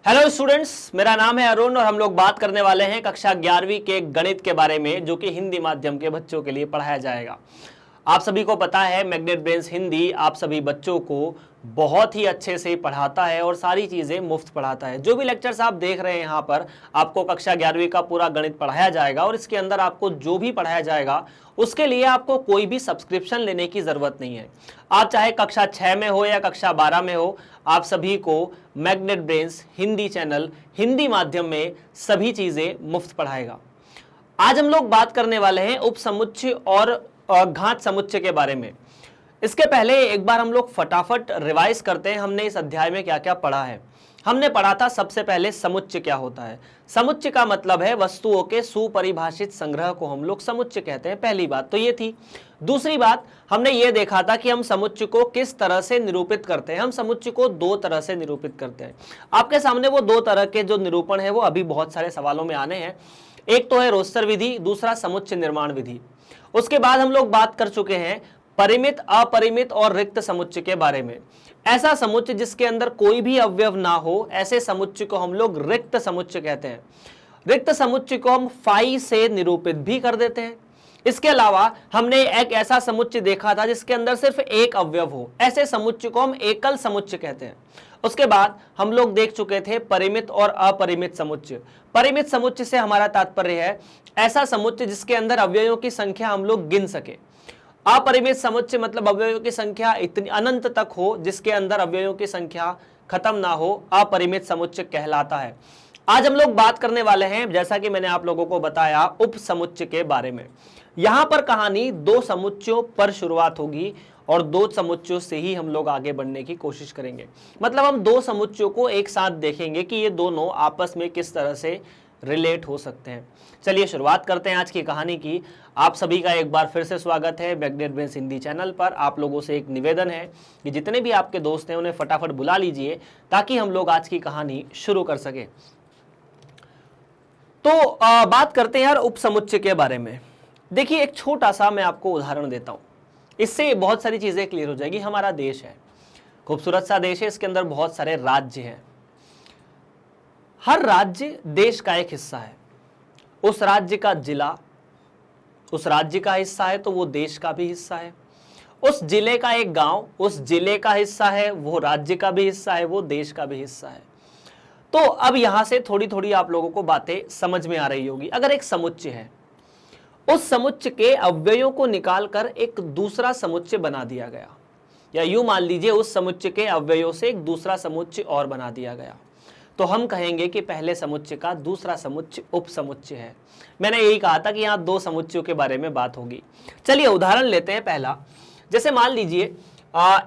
Hello students, मेरा नाम है अरुण और हम लोग बात करने वाले हैं कक्षा 11वीं के गणित के बारे में, जो कि हिंदी माध्यम के बच्चों के लिए पढ़ाया जाएगा। आप सभी को पता है मैग्नेट ब्रेन्स हिंदी आप सभी बच्चों को बहुत ही अच्छे से पढ़ाता है और सारी चीज़ें मुफ्त पढ़ाता है। जो भी लेक्चर्स आप देख रहे हैं यहाँ पर, आपको कक्षा 11वीं का पूरा गणित पढ़ाया जाएगा और इसके अंदर आपको जो भी पढ़ाया जाएगा उसके लिए आपको कोई भी सब्सक्रिप्शन लेने की ज़रूरत नहीं है। आप चाहे कक्षा 6 में हो या कक्षा 12 में हो, आप सभी को magnet brains Hindi channel Hindi माध्यम में सभी चीज़ें मुफ्त पढ़ाएगा। आज हम लोग बात करने वाले हैं उपसमुच्चय और घात समुच्चय के बारे में। इसके पहले एक बार हम लोग फटाफट रिवाइज करते हैं हमने इस अध्याय में क्या क्या पढ़ा है। हमने पढ़ा था सबसे पहले समुच्चय क्या होता है। समुच्चय का मतलब है वस्तुओं के सुपरिभाषित संग्रह को हम लोग समुच्चय कहते हैं। पहली बात तो ये थी। दूसरी बात हमने ये देखा था कि हम समुच्चय को किस तरह से निरूपित करते हैं। हम समुच्चय को दो तरह से निरूपित करते हैं। आपके सामने वो दो तरह के जो निरूपण है वो अभी बहुत सारे सवालों में आने हैं। एक तो है रोस्टर विधि, दूसरा समुच्चय निर्माण विधि। उसके बाद हम लोग बात कर चुके हैं परिमित, अपरिमित और रिक्त समुच्चय के बारे में। ऐसा समुच्चय जिसके अंदर कोई भी अवयव ना हो, ऐसे समुच्चय को हम लोग रिक्त समुच्चय कहते हैं। रिक्त समुच्चय को हम फाई से निरूपित भी कर देते हैं। इसके अलावा हमने एक ऐसा समुच्चय देखा था जिसके अंदर सिर्फ एक अवयव हो, ऐसे समुच्चय को हम एकल समुच्चय कहते हैं। उसके बाद हम लोग देख चुके थे परिमित और अपरिमित समुच्चय। परिमित समुच्चय से हमारा तात्पर्य है ऐसा समुच्चय जिसके अंदर अवयवों की संख्या हम लोग गिन सके। अपरिमित समुच्चय मतलब अवयवों की संख्या इतनी अनंत तक हो जिसके अंदर अवयवों की संख्या खत्म ना हो, अपरिमित समुच्चय कहलाता है। आज हम लोग बात करने वाले हैं, जैसा कि मैंने आप लोगों को बताया, उप समुच्चय के बारे में। यहां पर कहानी दो समुच्चयों पर शुरुआत होगी और दो समुच्चयों से ही हम लोग आगे बढ़ने की कोशिश करेंगे। मतलब हम दो समुच्चयों को एक साथ देखेंगे कि ये दोनों आपस में किस तरह से रिलेट हो सकते हैं। चलिए शुरुआत करते हैं आज की कहानी की। आप सभी का एक बार फिर से स्वागत है मैग्नेट ब्रेन्स हिंदी चैनल पर। आप लोगों से एक निवेदन है कि जितने भी आपके दोस्त हैं उन्हें फटाफट बुला लीजिए ताकि हम लोग आज की कहानी शुरू कर सके। तो बात करते हैं यार उपसमुच्चय के बारे में। देखिए, एक छोटा सा मैं आपको उदाहरण देता हूं, इससे बहुत सारी चीजें क्लियर हो जाएगी। हमारा देश है, खूबसूरत सा देश है, इसके अंदर बहुत सारे राज्य हैं। हर राज्य देश का एक हिस्सा है। उस राज्य का जिला उस राज्य का हिस्सा है तो वो देश का भी हिस्सा है। उस जिले का एक गांव उस जिले का हिस्सा है, वो राज्य का भी हिस्सा है, वो देश का भी हिस्सा है। तो अब यहां से थोड़ी थोड़ी आप लोगों को बातें समझ में आ रही होगी। अगर एक समुच्चय है, उस समुच्चय के अवयवों को निकालकर एक दूसरा समुच्चय बना दिया गया, या यूं मान लीजिए उस समुच्चय के अवयवों से एक दूसरा समुच्चय और बना दिया गया, तो हम कहेंगे कि पहले समुच्चय का दूसरा समुच्चय उपसमुच्चय है। मैंने यही कहा था कि यहाँ दो समुच्चयों के बारे में बात होगी। चलिए उदाहरण लेते हैं पहला। जैसे मान लीजिए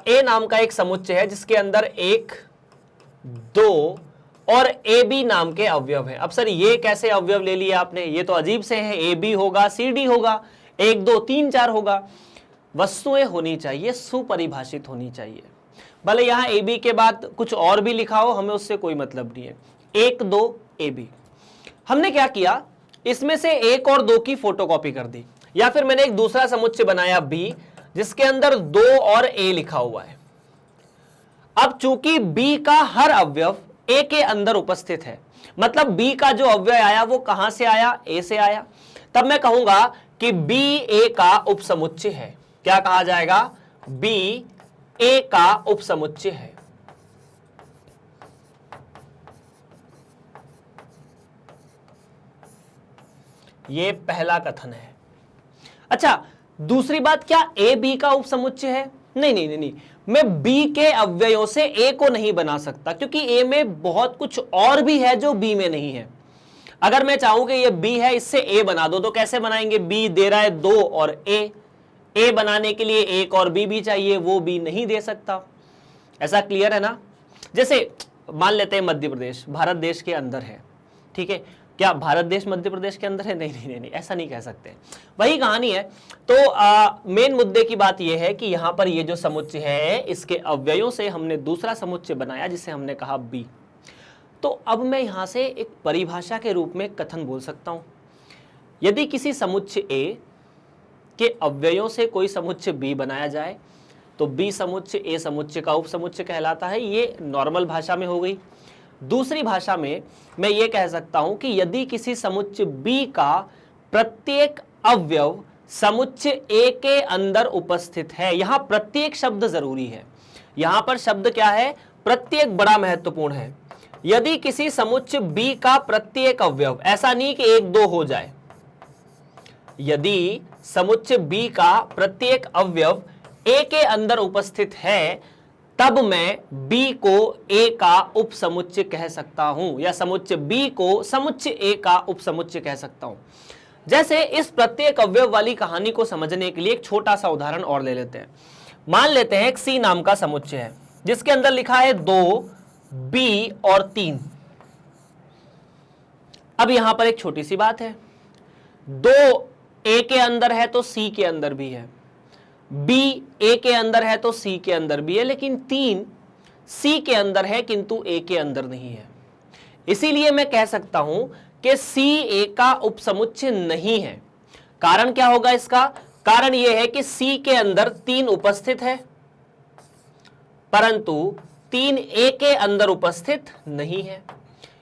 ए नाम का एक समुच्चय है जिसके अंदर 1, 2 और ए बी नाम के अवयव हैं। अब सर ये कैसे अवयव ले लिए आपने, ये तो अजीब से है। ए बी होगा, सी डी होगा, 1 2 3 4 होगा। वस्तुएं होनी चाहिए, सुपरिभाषित होनी चाहिए। भले यहां ए बी के बाद कुछ और भी लिखा हो, हमें उससे कोई मतलब नहीं है। 1 2 ए बी। हमने क्या किया, इसमें से 1 और 2 की फोटोकॉपी कर दी, या फिर मैंने एक दूसरा समुच्चय बनाया बी जिसके अंदर 2 और ए लिखा हुआ है। अब चूंकि बी का हर अवयव ए के अंदर उपस्थित है, मतलब बी का जो अवयव आया वो कहां से आया, ए से आया, तब मैं कहूंगा कि बी ए का उपसमुच्चय है। क्या कहा जाएगा, बी ए का उपसमुच्चय है। ये पहला कथन है। अच्छा, दूसरी बात, क्या ए बी का उपसमुच्चय है? नहीं नहीं नहीं नहीं, मैं बी के अवयवों से ए को नहीं बना सकता, क्योंकि ए में बहुत कुछ और भी है जो बी में नहीं है। अगर मैं चाहूं कि ये बी है, इससे ए बना दो, तो कैसे बनाएंगे? बी दे रहा है 2 और ए बनाने के लिए 1 और बी भी चाहिए, वो बी नहीं दे सकता। ऐसा क्लियर है ना? जैसे मान लेते हैं मध्य प्रदेश भारत देश के अंदर है, ठीक है। क्या भारत देश मध्य प्रदेश के अंदर है? नहीं नहीं नहीं नहीं, ऐसा नहीं कह सकते। वही कहानी है। तो मेन मुद्दे की बात यह है कि यहां पर ये जो समुच्चय है, इसके अवयवों से हमने दूसरा समुच्चय बनाया जिसे हमने कहा बी। तो अब मैं यहां से एक परिभाषा के रूप में कथन बोल सकता हूं। यदि किसी समुच्चय ए के अवयवों से कोई समुच्चय बी बनाया जाए तो बी समुच्चय ए समुच्चय का उपसमुच्चय कहलाता है। ये नॉर्मल भाषा में हो गई। दूसरी भाषा में मैं ये कह सकता हूं कि यदि किसी समुच्चय B का प्रत्येक अवयव समुच्चय A के अंदर उपस्थित है, यहां प्रत्येक शब्द जरूरी है, यहां पर शब्द क्या है, प्रत्येक बड़ा महत्वपूर्ण है। यदि किसी समुच्चय B का प्रत्येक अवयव, ऐसा नहीं कि एक दो हो जाए, यदि समुच्चय B का प्रत्येक अवयव A के अंदर उपस्थित है, तब मैं B को A का उपसमुच्चय कह सकता हूं, या समुच्चय B को समुच्चय A का उपसमुच्चय कह सकता हूं। जैसे इस प्रत्येक अवयव वाली कहानी को समझने के लिए एक छोटा सा उदाहरण और ले लेते हैं। मान लेते हैं एक C नाम का समुच्चय है जिसके अंदर लिखा है 2, B और 3। अब यहां पर एक छोटी सी बात है, 2 A के अंदर है तो C के अंदर भी है, B A के अंदर है तो C के अंदर भी है, लेकिन 3 C के अंदर है किंतु A के अंदर नहीं है। इसीलिए मैं कह सकता हूं कि C A का उपसमुच्चय नहीं है। कारण क्या होगा इसका? कारण यह है कि C के अंदर 3 उपस्थित है परंतु 3 A के अंदर उपस्थित नहीं है।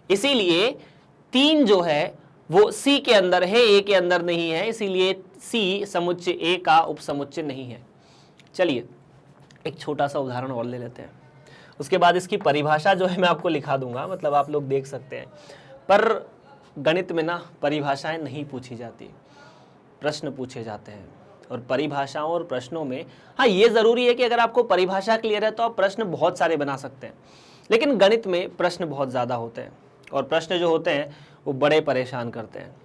इसीलिए 3 जो है वो C के अंदर है, A के अंदर नहीं है, इसीलिए C समुच्चय A का उपसमुच्चय नहीं है। चलिए एक छोटा सा उदाहरण और ले लेते हैं, उसके बाद इसकी परिभाषा जो है मैं आपको लिखा दूंगा, मतलब आप लोग देख सकते हैं। पर गणित में ना परिभाषाएं नहीं पूछी जाती, प्रश्न पूछे जाते हैं, और परिभाषाओं और प्रश्नों में हाँ ये ज़रूरी है कि अगर आपको परिभाषा क्लियर है तो आप प्रश्न बहुत सारे बना सकते हैं, लेकिन गणित में प्रश्न बहुत ज़्यादा होते हैं और प्रश्न जो होते हैं वो बड़े परेशान करते हैं।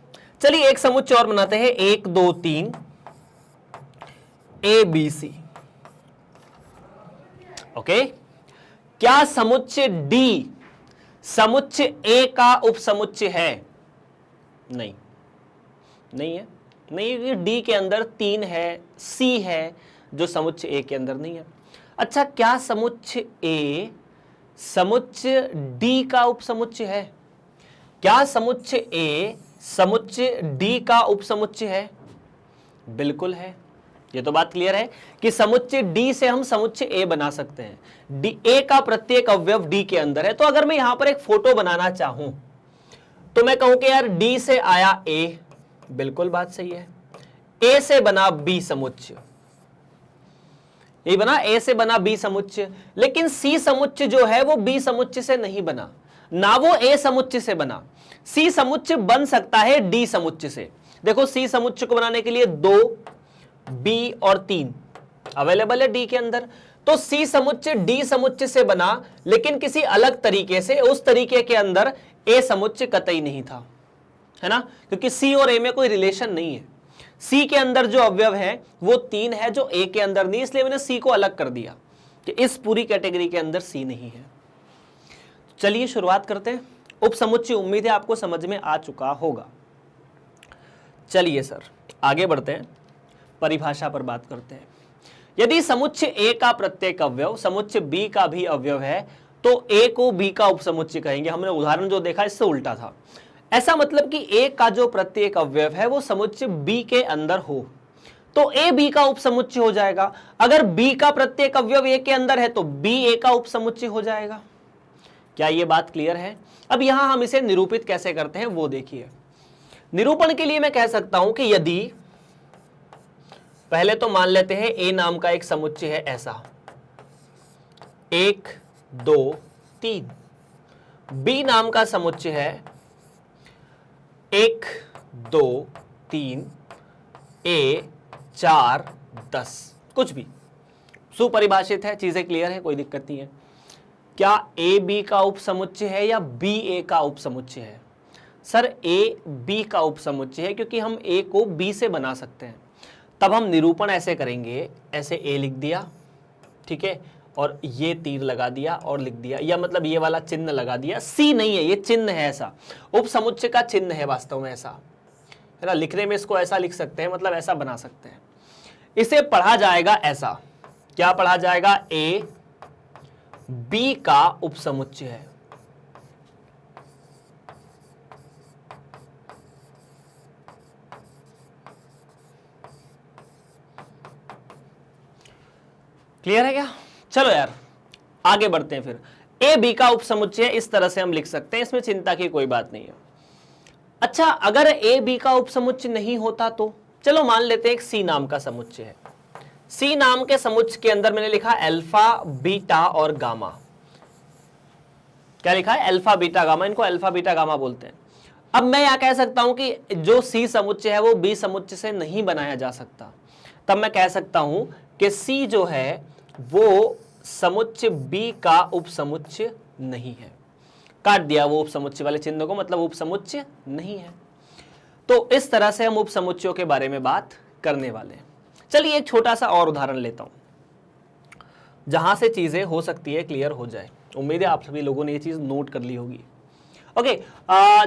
चलिए एक समुच्चय और बनाते हैं, 1 2 3 ABC। ओके, क्या समुच्चय D समुच्चय A का उपसमुच्चय है? नहीं, नहीं है, नहीं। D के अंदर 3 है, C है जो समुच्चय A के अंदर नहीं है। अच्छा, क्या समुच्चय A समुच्चय D का उपसमुच्चय है? क्या समुच्चय A समुच्चय D का उपसमुच्चय है? बिल्कुल है। ये तो बात क्लियर है कि समुच्चय D से हम समुच्चय A बना सकते हैं। A का प्रत्येक अवयव D के अंदर है। तो अगर मैं यहां पर एक फोटो बनाना चाहूं तो मैं कहूं कि यार D से आया A, बिल्कुल बात सही है। A से बना B समुच्चय, ये बना A से बना B समुच्चय, लेकिन C समुच्चय जो है वो B समुच्चय से नहीं बना, ना वो A समुच्चय से बना। C समुच्चय बन सकता है D समुच्चय से। देखो C समुच्चय को बनाने के लिए 2 B और 3 अवेलेबल है D के अंदर, तो C समुच्चय D समुच्चय से बना, लेकिन किसी अलग तरीके से, उस तरीके के अंदर A समुच्चय कतई नहीं था, है ना, क्योंकि C और A में कोई रिलेशन नहीं है। C के अंदर जो अवयव है वो 3 है जो A के अंदर नहीं, इसलिए मैंने C को अलग कर दिया कि इस पूरी कैटेगरी के अंदर C नहीं है। चलिए शुरुआत करते हैं। उपसमुच्चय उम्मीद है आपको समझ में आ चुका होगा। चलिए सर आगे बढ़ते हैं, परिभाषा पर बात करते हैं। यदि समुच्चय A का प्रत्येक अवयव समुच्चय B का भी अवयव है तो A को B का उपसमुच्चय कहेंगे। हमने उदाहरण जो देखा इससे उल्टा था। ऐसा मतलब कि A का जो प्रत्येक अवयव है वो समुच्चय B के अंदर हो तो A B का उपसमुच्चय हो जाएगा। अगर B का प्रत्येक अवयव A के अंदर है तो B A का उपसमुच्चय हो जाएगा। क्या ये बात क्लियर है? अब यहां हम इसे निरूपित कैसे करते हैं वो देखिए। निरूपण के लिए मैं कह सकता हूं कि यदि, पहले तो मान लेते हैं A नाम का एक समुच्चय है ऐसा, 1 2 3। B नाम का समुच्चय है 1 2 3 A 4 10, कुछ भी सुपरिभाषित है, चीजें क्लियर है, कोई दिक्कत नहीं है। क्या A B का उपसमुच्चय है या B A का उपसमुच्चय है? सर A B का उपसमुच्चय है, क्योंकि हम A को B से बना सकते हैं। तब हम निरूपण ऐसे करेंगे, ऐसे A लिख दिया, ठीक है, और ये तीर लगा दिया और लिख दिया, या मतलब ये वाला चिन्ह लगा दिया। C नहीं है, ये चिन्ह है, ऐसा उपसमुच्चय का चिन्ह है वास्तव में, ऐसा है ना। लिखने में इसको ऐसा लिख सकते हैं, मतलब ऐसा बना सकते हैं। इसे पढ़ा जाएगा ऐसा, क्या पढ़ा जाएगा? A B का उपसमुच्चय है। क्लियर है क्या? चलो यार आगे बढ़ते हैं फिर। ए बी का उपसमुच्चय है, इस तरह से हम लिख सकते हैं, इसमें चिंता की कोई बात नहीं है। अच्छा, अगर ए बी का उपसमुच्चय नहीं होता तो चलो मान लेते हैं एक सी नाम का समुच्चय है। सी नाम के समुच्चय के अंदर मैंने लिखा अल्फा बीटा और गामा। क्या लिखा है? अल्फा बीटा गामा, इनको अल्फा बीटा गामा बोलते हैं। अब मैं यहां कह सकता हूं कि जो सी समुच्चय है वो बी समुच्चय से नहीं बनाया जा सकता, तब मैं कह सकता हूं कि सी जो है वो समुच्चय बी का उपसमुच्चय नहीं है। काट दिया वो उपसमुच्चय वाले चिन्ह को, मतलब उपसमुच्चय नहीं है। तो इस तरह से हम उपसमुच्चयों के बारे में बात करने वाले हैं। चलिए एक छोटा सा और उदाहरण लेता हूं, जहां से चीजें हो सकती है क्लियर हो जाए। उम्मीद है आप सभी लोगों ने ये चीज नोट कर ली होगी। ओके,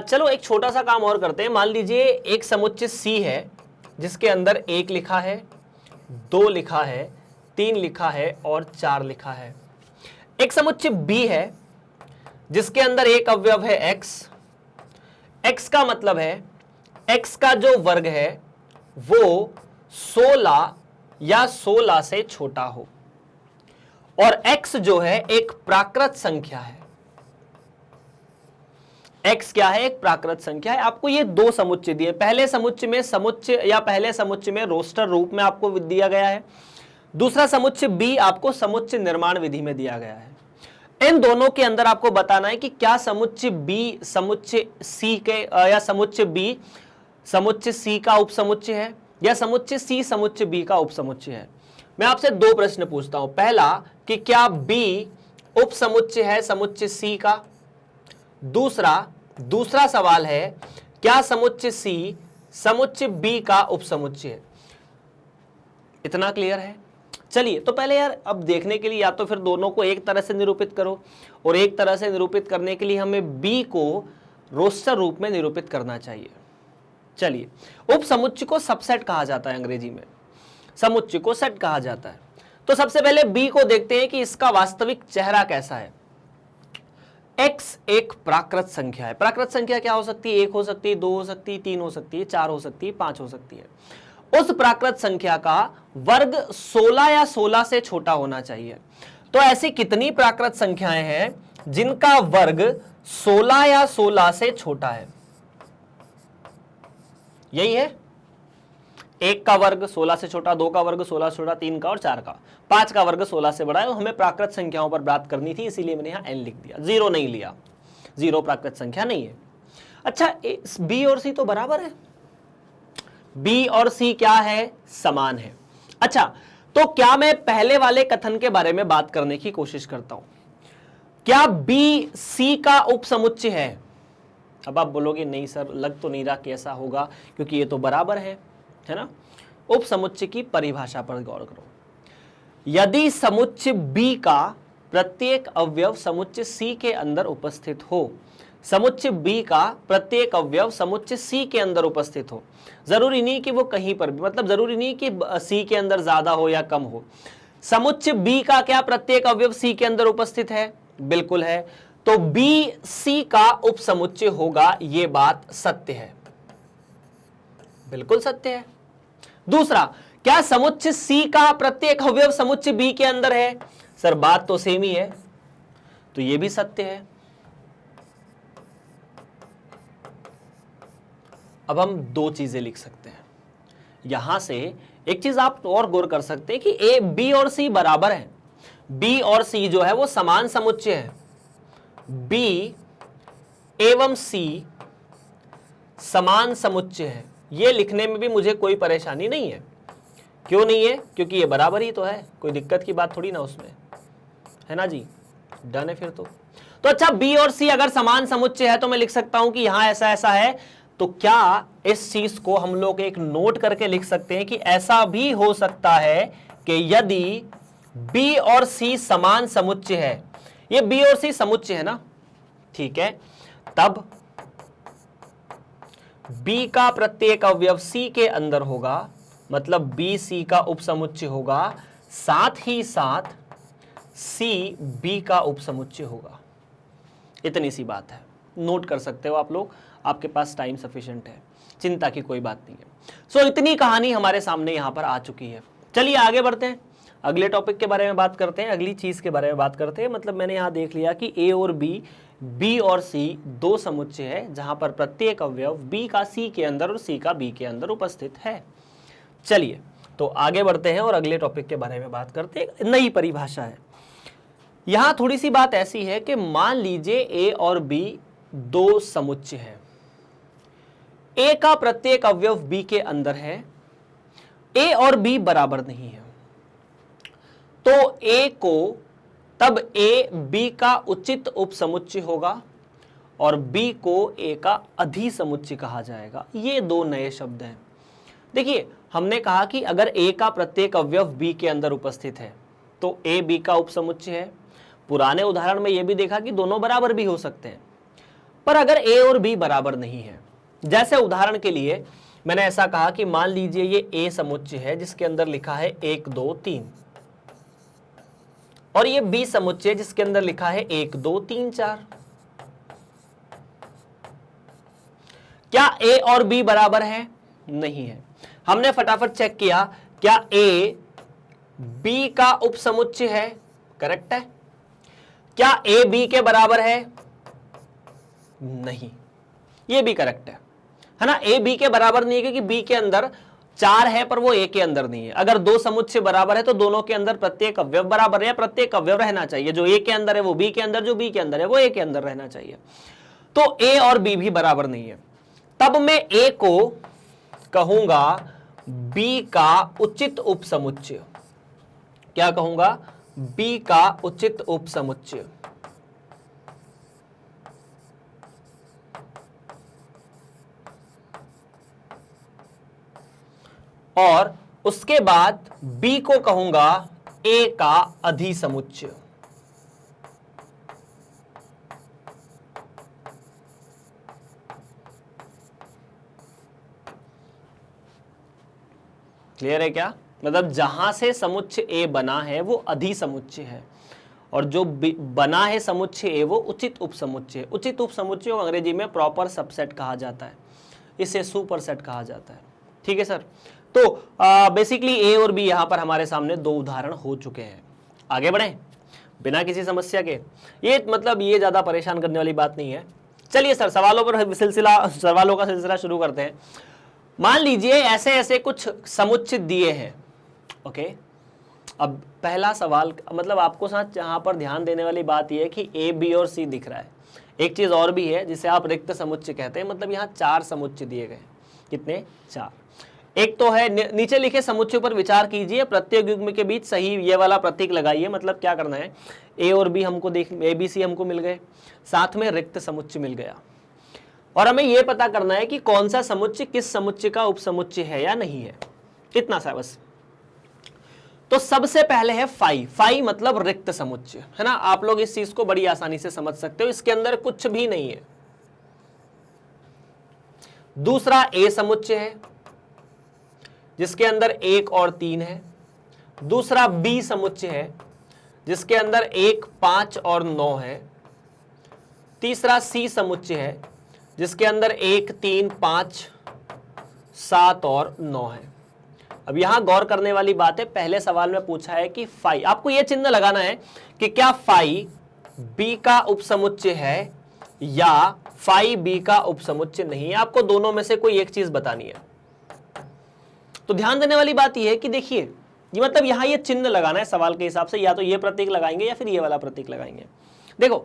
चलो एक छोटा सा काम और करते हैं। मान लीजिए एक समुच्चय सी है जिसके अंदर 1 लिखा है, 2 लिखा है, 3 लिखा है और 4 लिखा है। एक समुच्चय बी है जिसके अंदर एक अवयव है एक्स। एक्स का मतलब है एक्स का जो वर्ग है वो 16 या 16 से छोटा हो, और x जो है एक प्राकृत संख्या है। x क्या है? एक प्राकृत संख्या है। आपको ये 2 समुच्चय दिए। पहले समुच्चय में समुच्चय या पहले समुच्चय में रोस्टर रूप में आपको दिया गया है, दूसरा समुच्चय b आपको समुच्चय निर्माण विधि में दिया गया है। इन दोनों के अंदर आपको बताना है कि क्या समुच्चय b समुच्चय c के या समुच्चय b समुच्चय c का उपसमुच्चय है या समुच्चय c समुच्चय b का उपसमुच्चय है। मैं आपसे 2 प्रश्न पूछता हूं। पहला कि क्या b उपसमुच्चय है समुच्चय c का? दूसरा सवाल है क्या समुच्चय c समुच्चय b का उपसमुच्चय है? इतना क्लियर है? चलिए, तो पहले यार अब देखने के लिए या तो फिर दोनों को एक तरह से निरूपित करो, और एक तरह से निरूपित करने के लिए हमें b को रोस्टर रूप में निरूपित करना चाहिए। चलिए, उपसमुच्चय को सबसेट कहा जाता है, अंग्रेजी में समुच्चय को सेट कहा जाता है। तो सबसे पहले b को देखते हैं कि इसका वास्तविक चेहरा कैसा है। x एक प्राकृत संख्या है। प्राकृत संख्या क्या हो सकती है? 1 हो सकती है, 2 हो सकती है, 3 हो सकती है, 4 हो सकती है, 5 हो सकती है। उस प्राकृत संख्या का वर्ग 16 या 16 से छोटा होना चाहिए। तो ऐसी कितनी प्राकृत संख्याएं हैं जिनका वर्ग 16 या 16 से छोटा है? यही है, 1 का वर्ग 16 से छोटा, 2 का वर्ग 16 से छोटा, 3 का और 4 का, 5 का वर्ग 16 से बड़ा है। हमें प्राकृत संख्याओं पर बात करनी थी, इसीलिए मैंने यहां n लिख दिया, 0 नहीं लिया, 0 प्राकृत संख्या नहीं है। अच्छा, b और c तो बराबर है, b और c क्या है? समान है। अच्छा, तो क्या मैं पहले वाले कथन के बारे में बात करने की कोशिश करता हूं, क्या b c का उपसमुच्चय है? अब आप बोलोगे नहीं सर, लग तो नहीं रहा कि ऐसा होगा, क्योंकि ये तो बराबर है ना। उपसमुच्चय की परिभाषा पर गौर करो। यदि समुच्चय b का प्रत्येक अवयव समुच्चय c के अंदर उपस्थित हो, समुच्चय b का प्रत्येक अवयव समुच्चय c के अंदर उपस्थित हो, जरूरी नहीं कि वो कहीं पर भी, मतलब जरूरी नहीं कि c के अंदर ज्यादा हो या कम हो। समुच्चय b का क्या प्रत्येक अवयव c के अंदर उपस्थित है? बिल्कुल है। तो b c का उपसमुच्चय होगा, ये बात सत्य है, बिल्कुल सत्य है। दूसरा, क्या समुच्चय c का प्रत्येक अवयव समुच्चय b के अंदर है? सर बात तो सेम ही है, तो ये भी सत्य है। अब हम 2 चीजें लिख सकते हैं। यहां से एक चीज आप और गौर कर सकते हैं कि a b और c बराबर है। b और c जो है वो समान समुच्चय है। b एवं c समान समुच्चय है, ये लिखने में भी मुझे कोई परेशानी नहीं है। क्यों नहीं है? क्योंकि ये बराबर ही तो है, कोई दिक्कत की बात थोड़ी ना उसमें, है ना जी। डन है फिर तो अच्छा, b और c अगर समान समुच्चय है तो मैं लिख सकता हूं कि यहां ऐसा ऐसा है। तो क्या इस चीज को हम लोग एक नोट करके लिख सकते हैं कि ऐसा भी हो सकता है कि यदि b और c समान समुच्चय है, ये b और c समुच्चय है ना, ठीक है, तब b का प्रत्येक अवयव c के अंदर होगा, मतलब b c का उपसमुच्चय होगा, साथ ही साथ c b का उपसमुच्चय होगा। इतनी सी बात है, नोट कर सकते हो आप लोग, आपके पास टाइम सफिशिएंट है, चिंता की कोई बात नहीं है। सो इतनी कहानी हमारे सामने यहां पर आ चुकी है। चलिए आगे बढ़ते हैं। अगले टॉपिक के बारे में बात करते हैं, अगली चीज के बारे में बात करते हैं। मतलब मैंने यहां देख लिया कि ए और बी और सी दो समुच्चय है जहां पर प्रत्येक अवयव बी का सी के अंदर और सी का बी के अंदर उपस्थित है। चलिए तो आगे बढ़ते हैं और अगले टॉपिक के बारे में बात करते हैं। नई परिभाषा है। यहां थोड़ी सी बात ऐसी है कि मान लीजिए ए और बी दो समुच्चय हैं, ए का प्रत्येक अवयव बी के अंदर है, ए और बी बराबर नहीं है, तो ए को तब ए बी का उचित उपसमुच्चय होगा और बी को ए का अधिसमुच्चय कहा जाएगा। ये दो नए शब्द हैं। देखिए हमने कहा कि अगर ए का प्रत्येक अवयव बी के अंदर उपस्थित है तो ए बी का उपसमुच्चय है। पुराने उदाहरण में यह भी देखा कि दोनों बराबर भी हो सकते हैं। पर अगर ए और बी बराबर नहीं है, जैसे उदाहरण के लिए मैंने ऐसा कहा कि मान लीजिए ये ए समुच्चय है जिसके अंदर लिखा है 1 2 3 और ये बी समुच्चय जिसके अंदर लिखा है 1 2 3 4। क्या ए और बी बराबर है? नहीं है। हमने फटाफट चेक किया, क्या ए बी का उपसमुच्चय है? करेक्ट है। क्या ए बी के बराबर है? नहीं, ये भी करेक्ट है ना। ए बी के बराबर नहीं है क्योंकि बी के अंदर 4 है पर वो ए के अंदर नहीं है। अगर दो समुच्चय बराबर है तो दोनों के अंदर प्रत्येक अवयव बराबर है, प्रत्येक अवयव रहना चाहिए। जो ए के अंदर है वो बी के अंदर, जो बी के अंदर है वो ए के अंदर रहना चाहिए। तो ए और बी भी बराबर नहीं है। तब मैं ए को कहूंगा बी का उचित उपसमुच्चय। क्या कहूंगा? बी का उचित उपसमुच्चय। और उसके बाद बी को कहूंगा ए का अधिसमुच्चय। क्लियर है क्या? मतलब जहां से समुच्चय ए बना है वो अधिसमुच्चय है और जो बना है समुच्चय ए वो उचित उपसमुच्चय। उचित उपसमुच्चय को अंग्रेजी में प्रॉपर सबसेट कहा जाता है, इसे सुपरसेट कहा जाता है। ठीक है सर। तो बेसिकली ए और बी यहां पर हमारे सामने दो उदाहरण हो चुके हैं। आगे बढ़ें बिना किसी समस्या के। ये मतलब ये ज्यादा परेशान करने वाली बात नहीं है। चलिए सर सवालों का सिलसिला शुरू करते हैं। मान लीजिए ऐसे ऐसे कुछ समुच्चय दिए हैं। ओके, अब पहला सवाल मतलब आपको साथ यहां पर ध्यान देने वाली बात यह है कि ए बी और सी दिख रहा है। एक चीज और भी है जिसे आप रिक्त समुच्चय कहते हैं। मतलब यहां 4 समुच्चय दिए गए। कितने? 4। एक तो है नीचे लिखे समुच्चय पर विचार कीजिए, प्रत्येक युग्म के बीच सही ये वाला प्रतीक लगाइए। मतलब क्या करना है, ए और बी हमको देख, ए बी सी हमको मिल गए, साथ में रिक्त समुच्चय मिल गया और हमें यह पता करना है कि कौन सा समुच्चय किस समुच्चय का उपसमुच्चय है या नहीं है। इतना सा बस। तो सबसे पहले है फाई मतलब रिक्त समुच्चय, है ना। आप लोग इस चीज को बड़ी आसानी से समझ सकते हो, इसके अंदर कुछ भी नहीं है। दूसरा ए समुच्चय है जिसके अंदर 1 और 3 है। दूसरा बी समुच्चय है जिसके अंदर 1 5 और 9 है। तीसरा सी समुच्चय है जिसके अंदर 1 3 5 7 और 9 है। अब यहां गौर करने वाली बात है, पहले सवाल में पूछा है कि फाई, आपको यह चिन्ह लगाना है कि क्या फाई बी का उपसमुच्चय है या फाई बी का उपसमुच्चय नहीं है। आपको दोनों में से कोई एक चीज बतानी है। तो ध्यान देने वाली बात यह है कि देखिए ये मतलब यहां ये चिन्ह लगाना है सवाल के हिसाब से, या तो ये प्रतीक लगाएंगे या फिर ये वाला प्रतीक लगाएंगे। देखो,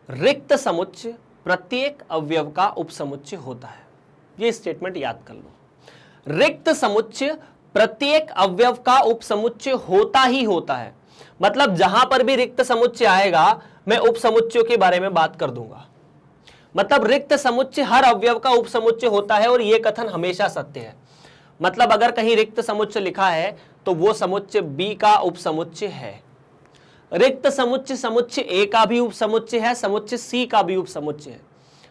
रिक्त समुच्चय प्रत्येक अवयव का उपसमुच्चय होता है। ये स्टेटमेंट याद कर लो। रिक्त समुच्चय प्रत्येक अवयव का उपसमुच्चय होता ही होता है। मतलब जहां पर भी रिक्त समुच्चय आएगा मैं उपसमुच्चयों के बारे में बात कर दूंगा। मतलब रिक्त समुच्चय हर अवयव का उपसमुच्चय होता है और यह कथन हमेशा सत्य है। मतलब अगर कहीं रिक्त समुच्चय लिखा है तो वो समुच्चय बी का उपसमुच्चय है। रिक्त समुच्चय समुच्चय ए का भी उपसमुच्चय है, समुच्चय सी का भी उपसमुच्चय है।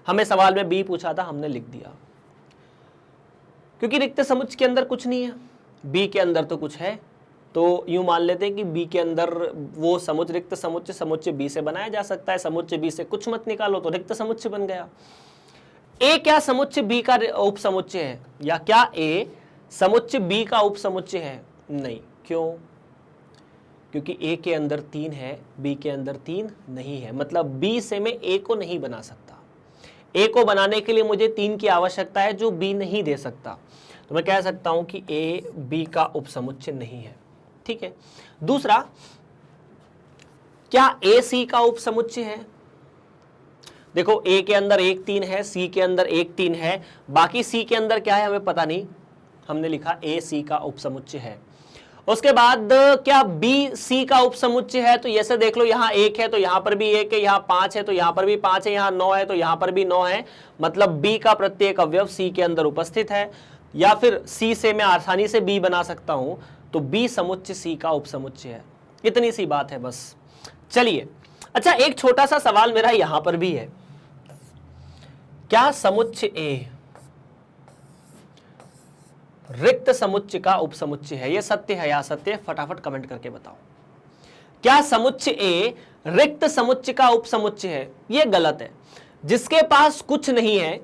हमें सवाल में बी पूछा था, हमने लिख दिया क्योंकि रिक्त समुच्चय के अंदर कुछ नहीं है, बी के अंदर तो कुछ है। तो यूं मान लेते हैं कि बी के अंदर वो समुच्चय रिक्त समुच्चय समुच्चय बी से बनाया जा सकता है। समुच्चय बी से कुछ मत निकालो तो रिक्त समुच्चय बन गया। ए क्या समुच्चय बी का उपसमुच्चय है या क्या ए समुच्चय बी का उपसमुच्चय है? नहीं। क्यों? क्योंकि ए के अंदर 3 है, बी के अंदर 3 नहीं है, मतलब बी से मैं ए को नहीं बना सकता। ए को बनाने के लिए मुझे 3 की आवश्यकता है जो बी नहीं दे सकता, तो मैं कह सकता हूं कि ए बी का उपसमुच्चय नहीं है। ठीक है। दूसरा, क्या ए सी का उपसमुच्चय है? देखो ए के अंदर 1 3 है, सी के अंदर 1 3 है, बाकी सी के अंदर क्या है हमें पता नहीं, हमने लिखा ए सी का उपसमुच्चय है। उसके बाद क्या बी सी का उपसमुच्चय है? तो ऐसे देख लो, यहां 1 है तो यहां पर भी 1 है, यहां 5 है तो यहां पर भी 5 है, यहां 9 है तो यहां पर भी 9 है, मतलब बी का प्रत्येक अवयव सी के अंदर उपस्थित है। या फिर सी से मैं आसानी से बी बना सकता हूं, तो बी समुच्चय सी का उपसमुच्चय है। इतनी सी बात है बस। चलिए, अच्छा एक छोटा सा सवाल मेरा यहां पर भी है, क्या समुच्चय ए रिक्त समुच्चय का उपसमुच्चय है? यह सत्य है या असत्य? फटाफट कमेंट करके बताओ। क्या समुच्चय ए रिक्त समुच्चय का उपसमुच्चय है? यह गलत है। जिसके पास कुछ नहीं है,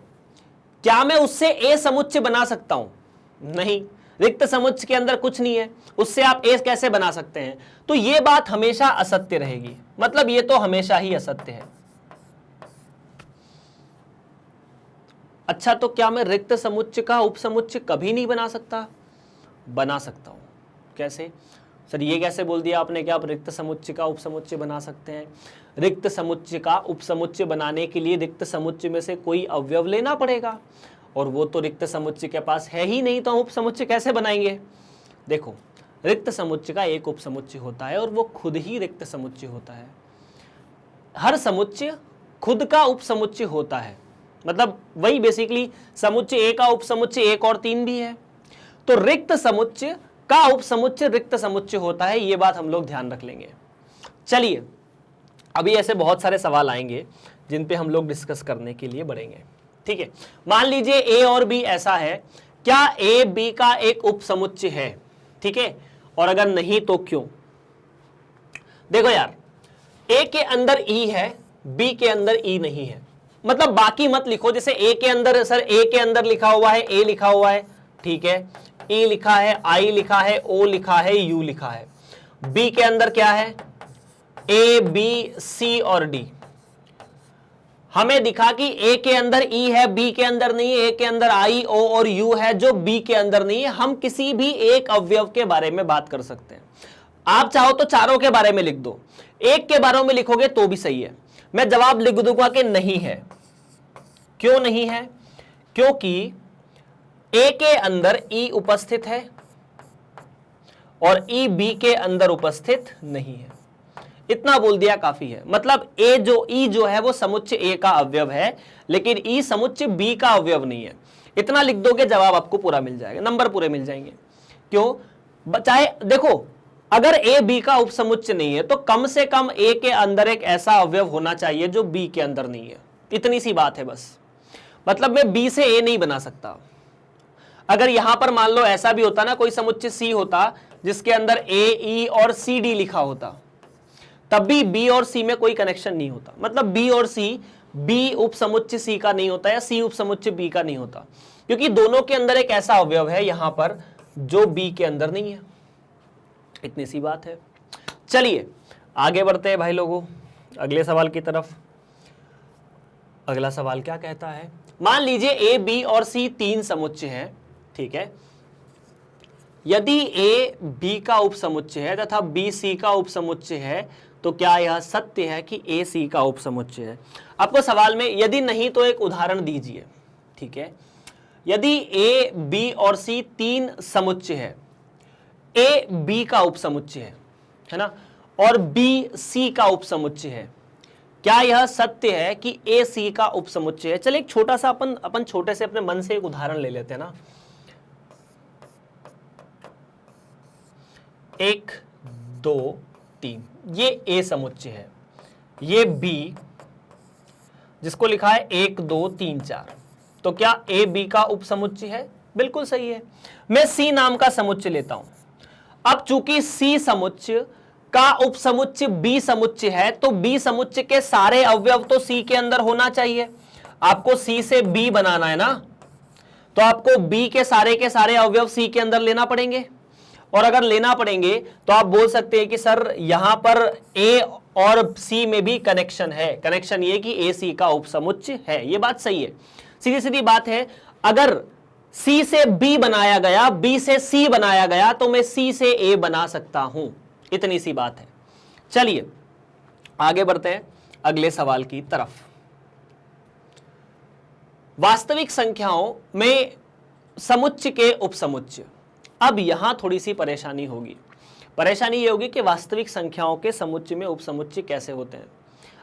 क्या मैं उससे ए समुच्चय बना सकता हूं? नहीं, रिक्त समुच्चय के अंदर कुछ नहीं है, उससे आप ए कैसे बना सकते हैं? तो यह बात हमेशा असत्य रहेगी, मतलब यह तो हमेशा ही असत्य है। अच्छा, तो क्या मैं रिक्त समुच्चय का उपसमुच्चय कभी नहीं बना सकता? बना सकता हूं। कैसे? सर ये कैसे बोल दिया आपने कि आप रिक्त समुच्चय का उपसमुच्चय बना सकते हैं? रिक्त समुच्चय का उपसमुच्चय बनाने के लिए रिक्त समुच्चय में से कोई अवयव लेना पड़ेगा, और वो तो रिक्त समुच्चय के पास है ही नहीं, तो हम उपसमुच्चय कैसे बनाएंगे? देखो, रिक्त समुच्चय का एक उपसमुच्चय होता है और वो खुद ही रिक्त समुच्चय होता है। हर समुच्चय खुद का उपसमुच्चय होता है, मतलब वही बेसिकली समुच्चय ए का उपसमुच्चय 1 और 3 भी है, तो रिक्त समुच्चय का उपसमुच्चय रिक्त समुच्चय होता है। ये बात हम लोग ध्यान रख लेंगे। चलिए, अभी ऐसे बहुत सारे सवाल आएंगे जिन पे हम लोग डिस्कस करने के लिए बढ़ेंगे। ठीक है, मान लीजिए ए और बी ऐसा है, क्या ए बी का एक उपसमुच्चय है? ठीक है, और अगर नहीं तो क्यों? देखो यार, ए के अंदर ई है, बी के अंदर ई नहीं है, मतलब बाकी मत लिखो। जैसे ए के अंदर, सर ए के अंदर लिखा हुआ है, ए लिखा हुआ है, ठीक है, ई लिखा है, आई लिखा है, ओ लिखा है, यू लिखा है। बी के अंदर क्या है? ए बी सी और डी। हमें दिखा कि ए के अंदर ई है, बी के अंदर नहीं है, ए के अंदर आई, ओ और यू है जो बी के अंदर नहीं है। हम किसी भी एक अवयव के बारे में बात कर सकते हैं। आप चाहो तो चारों के बारे में लिख दो, एक के बारे में लिखोगे तो भी सही है। मैं जवाब लिख दूंगा कि नहीं है। क्यों नहीं है? क्योंकि ए के अंदर ई उपस्थित है और ई बी के अंदर उपस्थित नहीं है। इतना बोल दिया काफी है। मतलब ए जो ई जो है वो समुच्चय ए का अवयव है, लेकिन ई समुच्चय बी का अवयव नहीं है। इतना लिख दोगे, जवाब आपको पूरा मिल जाएगा, नंबर पूरे मिल जाएंगे। क्यों? चाहे देखो, अगर ए बी का उपसमुच्चय नहीं है तो कम से कम ए के अंदर एक ऐसा अवयव होना चाहिए जो बी के अंदर नहीं है। इतनी सी बात है बस। मतलब मैं बी से ए नहीं बना सकता। अगर यहां पर मान लो ऐसा भी होता ना, कोई समुच्चय सी होता जिसके अंदर ए, ई और सी डी लिखा होता, तब भी बी और सी में कोई कनेक्शन नहीं होता। मतलब बी और सी, बी उपसमुच्चय सी का नहीं होता या सी उपसमुच्चय बी का नहीं होता, क्योंकि दोनों के अंदर एक ऐसा अवयव है यहां पर जो बी के अंदर नहीं है। इतनी सी बात है। चलिए आगे बढ़ते हैं भाई लोगों, अगले सवाल की तरफ। अगला सवाल क्या कहता है? मान लीजिए ए, बी और सी 3 समुच्चय हैं, ठीक है। यदि ए बी का उपसमुच्चय है तथा बी सी का उपसमुच्चय है, तो क्या यह सत्य है कि ए सी का उपसमुच्चय है? आपको सवाल में यदि नहीं तो एक उदाहरण दीजिए, ठीक है। यदि ए, बी और सी 3 समुच्चय है, ए बी का उपसमुच्चय है ना, और बी सी का उपसमुच्चय है, क्या यह सत्य है कि ए सी का उपसमुच्चय है? चलिए एक छोटा सा अपन छोटे से अपने मन से एक उदाहरण ले लेते हैं ना। 1 2 3, ये ए समुच्चय है, ये बी जिसको लिखा है 1 2 3 4, तो क्या ए बी का उपसमुच्चय है? बिल्कुल सही है। मैं सी नाम का समुच्चय लेता हूं। अब चूंकि सी समुच्चय का उपसमुच्चय बी समुच्चय है, तो बी समुच्चय के सारे अवयव तो सी के अंदर होना चाहिए। आपको सी से बी बनाना है ना, तो आपको बी के सारे अवयव सी के अंदर लेना पड़ेंगे। और अगर लेना पड़ेंगे तो आप बोल सकते हैं कि सर यहां पर ए और सी में भी कनेक्शन है। कनेक्शन ये कि ए सी का उपसमुच्चय है, ये बात सही है, सीधी सीधी बात है। अगर सी से बी बनाया गया, बी से सी बनाया गया, तो मैं सी से ए बना सकता हूं, इतनी सी बात है। चलिए आगे बढ़ते हैं अगले सवाल की तरफ। वास्तविक संख्याओं में समुच्चय के उपसमुच्चय। अब यहां थोड़ी सी परेशानी होगी। परेशानी ये होगी कि वास्तविक संख्याओं के समुच्चय में उपसमुच्चय कैसे होते हैं।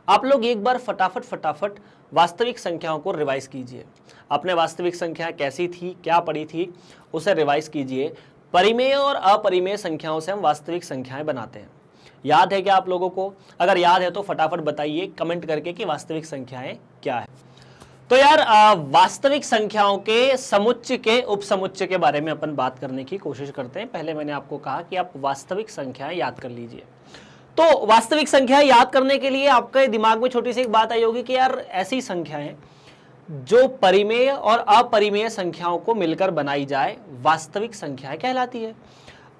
आप लोग एक बार फटाफट वास्तविक संख्याओं को रिवाइज कीजिए। आपने वास्तविक संख्या कैसी थी, क्या पढ़ी थी, उसे रिवाइज कीजिए। परिमेय और अपरिमेय संख्याओं से हम वास्तविक संख्याएं बनाते हैं। याद है क्या आप लोगों को? अगर याद है तो फटाफट बताइए कमेंट करके कि वास्तविक संख्याएं क्या है। तो यार वास्तविक संख्याओं के समुच्चय के उपसमुच्चय के बारे में अपन बात करने की कोशिश करते हैं। पहले मैंने आपको कहा कि आप वास्तविक संख्याएं याद कर लीजिए। तो वास्तविक संख्याएं याद करने के लिए आपके दिमाग में छोटी सी एक बात आई होगी कि यार ऐसी संख्याएं जो परिमेय और अपरिमेय संख्याओं को मिलकर बनाई जाए वास्तविक संख्याएं कहलाती है।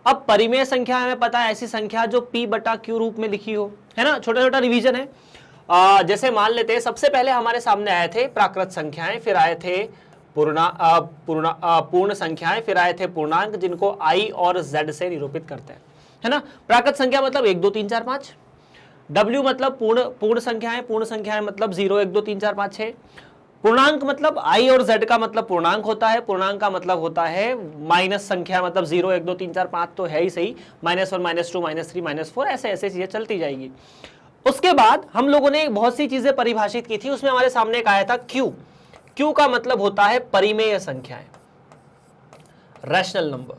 अब परिमेय संख्या हमें पता है ऐसी संख्या जो p बटा q रूप में लिखी हो, है ना। छोटा छोटा रिवीजन है। जैसे मान लेते हैं सबसे पहले हमारे सामने आए थे प्राकृत संख्याएं, फिर आए थे पूर्ण संख्याएं, फिर आए थे पूर्णांक जिनको i और z से निरूपित करते हैं, है ना। प्राकृत संख्या मतलब 1 2 3 4 5, w मतलब पूर्ण संख्याएं मतलब 0 1 2 3 4 5 6। पूर्णांक मतलब i और z का मतलब पूर्णांक होता है, पूर्णांक का मतलब होता है माइनस संख्या मतलब 0 1 2 3 4 5 तो है ही सही, -1 -2 -3 -4 ऐसे ऐसे चीजें चलती जाएगी। उसके बाद हम लोगों ने बहुत सी चीजें परिभाषित की थी, उसमें हमारे सामने एक आया था q का मतलब होता है परिमेय संख्याएं, रैशनल नंबर।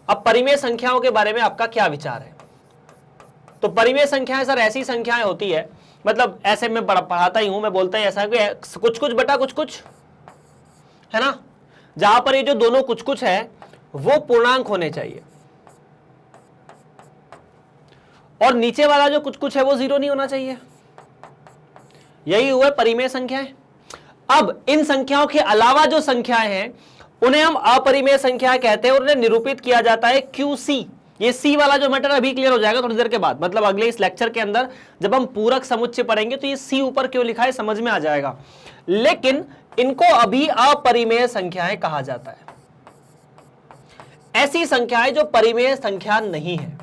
अब परिमेय संख्याओं के बारे में आपका क्या विचार है? तो परिमेय संख्याएं सर ऐसी संख्याएं होती है, मतलब ऐसे मैं पढ़ाता ही हूं, मैं बोलता ही ऐसा कि कुछ कुछ बटा कुछ कुछ, है ना, जहां पर ये जो दोनों कुछ कुछ है वो पूर्णांक होने चाहिए और नीचे वाला जो कुछ कुछ है वो 0 नहीं होना चाहिए। यही हुआ परिमेय संख्याएं। अब इन संख्याओं के अलावा जो संख्याएं हैं उन्हें हम अपरिमेय संख्या कहते हैं और उन्हें निरूपित किया जाता है QC। ये C वाला जो मैटर अभी क्लियर हो जाएगा थोड़ी देर के बाद, मतलब अगले इस लेक्चर के अंदर जब हम पूरक समुच्चय पढ़ेंगे तो ये C ऊपर क्यों लिखा है समझ में आ जाएगा। लेकिन इनको अभी अपरिमेय संख्याएं कहा जाता है, ऐसी संख्याएं जो परिमेय संख्या नहीं है।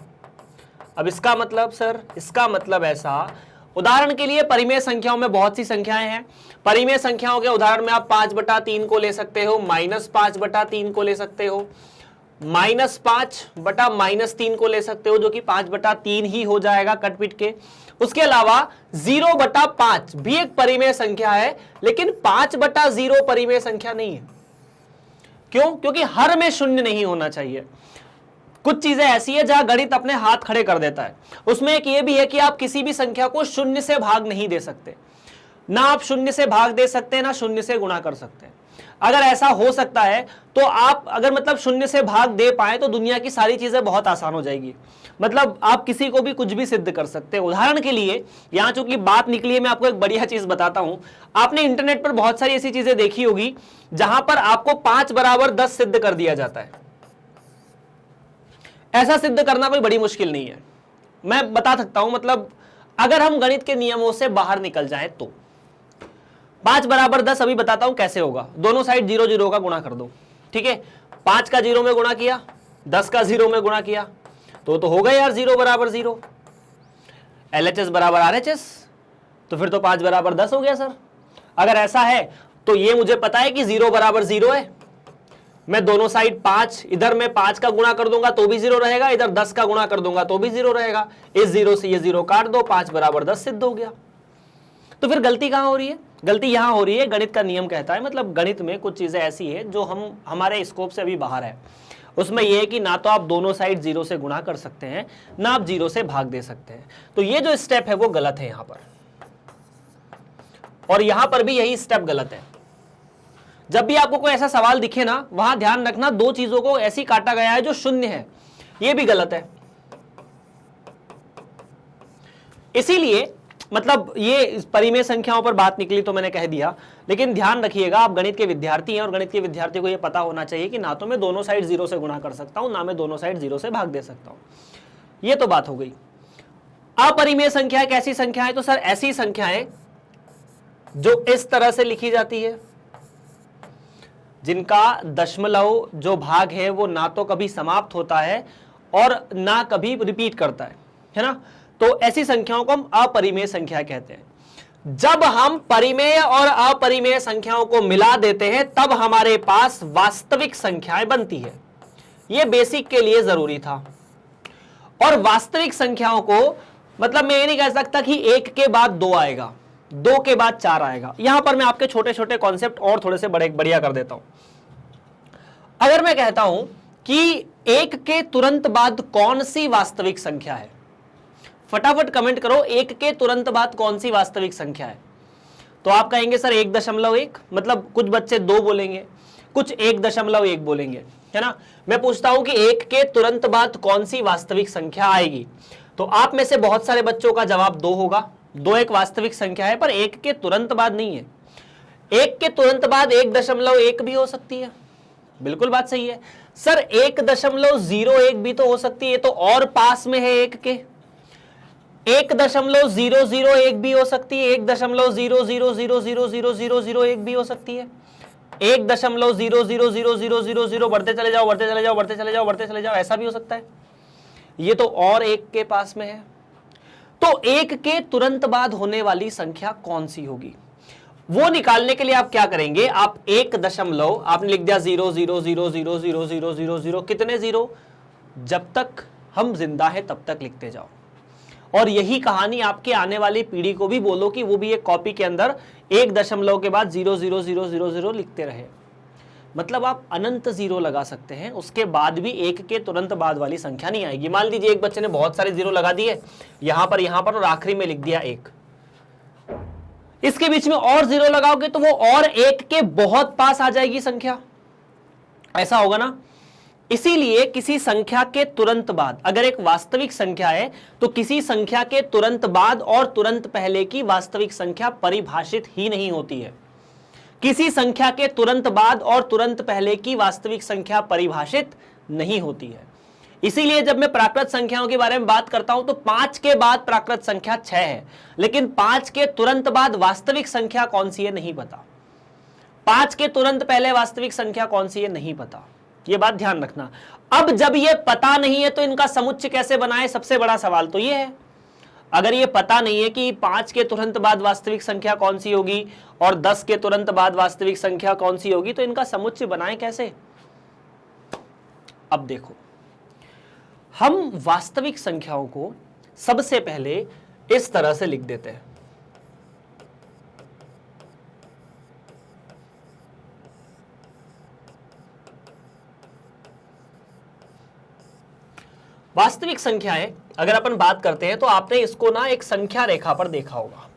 अब इसका मतलब सर, इसका मतलब ऐसा, उदाहरण के लिए परिमेय संख्याओं में बहुत सी संख्याएं हैं। परिमेय संख्याओं के उदाहरण में आप 5/3 को ले सकते हो, -5/3 को ले सकते हो, -5/-3 को ले सकते हो जो कि 5/3 ही हो जाएगा कट पिट के। उसके अलावा 0/5 भी एक परिमेय संख्या है, लेकिन 5/0 परिमेय संख्या नहीं है। क्यों? क्योंकि हर में शून्य नहीं होना चाहिए। कुछ चीजें ऐसी है जहां गणित अपने हाथ खड़े कर देता है। उसमें एक ये भी है कि आप किसी भी संख्या को शून्य से भाग नहीं दे सकते, ना आप शून्य से भाग दे सकते हैं ना शून्य से गुणा कर सकते हैं। अगर ऐसा हो सकता है तो आप अगर मतलब शून्य से भाग दे पाए तो दुनिया की सारी चीजें बहुत आसान हो जाएगी। मतलब आप किसी को भी कुछ भी सिद्ध कर सकते हैं। उदाहरण के लिए यहां चूंकि बात निकली है, मैं आपको एक बढ़िया चीज बताता हूं। आपने इंटरनेट पर बहुत सारी ऐसी चीजें देखी होगी जहां पर आपको 5 = 10 सिद्ध कर दिया जाता है। ऐसा सिद्ध करना कोई बड़ी मुश्किल नहीं है, मैं बता सकता हूं। मतलब अगर हम गणित के नियमों से बाहर निकल जाएं तो 5 = 10 अभी बताता हूं कैसे होगा। दोनों साइड 0 0 का गुणा कर दो, ठीक है। 5 का 0 में गुणा किया, 10 का 0 में गुणा किया तो हो गया यार 0 = 0। LHS = RHS, तो फिर तो 5 = 10 हो गया सर। अगर ऐसा है तो ये मुझे पता है कि 0 = 0 है। मैं दोनों साइड 5, इधर मैं 5 का गुणा कर दूंगा तो भी 0 रहेगा, इधर 10 का गुणा कर दूंगा तो भी 0 रहेगा। इस 0 से ये 0 काट दो, 5 = 10 सिद्ध हो गया। तो फिर गलती कहां हो रही है? गलती यहां हो रही है, गणित का नियम कहता है, मतलब गणित में कुछ चीजें ऐसी है जो हमारे स्कोप से अभी बाहर है। उसमें यह है कि ना तो आप दोनों साइड 0 से गुणा कर सकते हैं, ना आप 0 से भाग दे सकते हैं। तो ये जो स्टेप है वो गलत है यहां पर, और यहां पर भी यही स्टेप गलत है। जब भी आपको कोई ऐसा सवाल दिखे ना, वहां ध्यान रखना 2 चीजों को ऐसी काटा गया है जो शून्य है, ये भी गलत है। इसीलिए मतलब ये परिमेय संख्याओं पर बात निकली तो मैंने कह दिया, लेकिन ध्यान रखिएगा आप गणित के विद्यार्थी हैं और गणित के विद्यार्थी को ये पता होना चाहिए कि ना तो मैं दोनों साइड 0 से गुणा कर सकता हूं, ना मैं दोनों साइड 0 से भाग दे सकता हूं। ये तो बात हो गई। अपरिमेय संख्या कैसी संख्या है? तो सर ऐसी संख्याएं जो इस तरह से लिखी जाती है, जिनका दशमलव जो भाग है वो ना तो कभी समाप्त होता है और ना कभी रिपीट करता है ना। तो ऐसी संख्याओं को हम अपरिमेय संख्या कहते हैं। जब हम परिमेय और अपरिमेय संख्याओं को मिला देते हैं तब हमारे पास वास्तविक संख्याएं बनती है। यह बेसिक के लिए जरूरी था। और वास्तविक संख्याओं को मतलब मैं ये नहीं कह सकता कि 1 के बाद 2 आएगा, 2 के बाद 4 आएगा। यहां पर मैं आपके छोटे छोटे कॉन्सेप्ट और थोड़े से बढ़िया कर देता हूं। अगर मैं कहता हूं कि 1 के तुरंत बाद कौन सी वास्तविक संख्या है, फटाफट कमेंट करो 1 के तुरंत बाद कौन सी वास्तविक संख्या है। तो आप कहेंगे सर 1.1, मतलब कुछ बच्चे 2 बोलेंगे, कुछ 1.1 बोलेंगे, है ना। मैं पूछता हूं कि 1 के तुरंत बाद कौन सी वास्तविक संख्या आएगी, तो आप में से बहुत सारे बच्चों का जवाब 2 होगा। 2 एक वास्तविक संख्या है पर 1 के तुरंत बाद नहीं है। 1 के तुरंत बाद 1.1 भी हो सकती है, बिल्कुल बात सही है। सर 1.01 भी तो हो सकती है, तो और पास में है 1 के। 1.001 भी हो सकती है, 1.000000001 भी हो सकती है, 1.0000000 बढ़ते चले जाओ बढ़ते चले जाओ बढ़ते चले जाओ बढ़ते चले जाओ, ऐसा भी हो सकता है। ये तो और 1 के पास में है। तो 1 के तुरंत बाद होने वाली संख्या कौन सी होगी, वो निकालने के लिए आप क्या करेंगे, आप 1 आपने लिख दिया 0000000, कितने 0? जब तक हम जिंदा है तब तक लिखते जाओ। और यही कहानी आपके आने वाली पीढ़ी को भी बोलो कि वो भी एक कॉपी के अंदर 1 के बाद 00000 लिखते रहे। मतलब आप अनंत 0 लगा सकते हैं, उसके बाद भी 1 के तुरंत बाद वाली संख्या नहीं आएगी। मान लीजिए एक बच्चे ने बहुत सारे 0 लगा दिए यहां पर और आखिरी में लिख दिया 1, इसके बीच में और 0 लगाओगे तो वो और 1 के बहुत पास आ जाएगी संख्या, ऐसा होगा ना। इसीलिए किसी संख्या के तुरंत बाद, अगर एक वास्तविक संख्या है तो किसी संख्या के तुरंत बाद और तुरंत पहले की वास्तविक संख्या परिभाषित ही नहीं होती है। किसी संख्या के तुरंत बाद और तुरंत पहले की वास्तविक संख्या परिभाषित नहीं होती है। इसीलिए जब मैं प्राकृत संख्याओं के बारे में बात करता हूं तो 5 के बाद प्राकृत संख्या 6 है, लेकिन 5 के तुरंत बाद वास्तविक संख्या कौन सी है नहीं पता। 5 के तुरंत पहले वास्तविक संख्या कौन सी है नहीं पता, यह बात ध्यान रखना। अब जब यह पता नहीं है तो इनका समुच्चय कैसे बनाए, सबसे बड़ा सवाल तो यह है। अगर ये पता नहीं है कि 5 के तुरंत बाद वास्तविक संख्या कौन सी होगी और 10 के तुरंत बाद वास्तविक संख्या कौन सी होगी, तो इनका समुच्चय बनाएं कैसे। अब देखो, हम वास्तविक संख्याओं को सबसे पहले इस तरह से लिख देते हैं। वास्तविक संख्याएं अगर अपन बात करते हैं तो आपने इसको ना एक संख्या रेखा पर देखा होगा।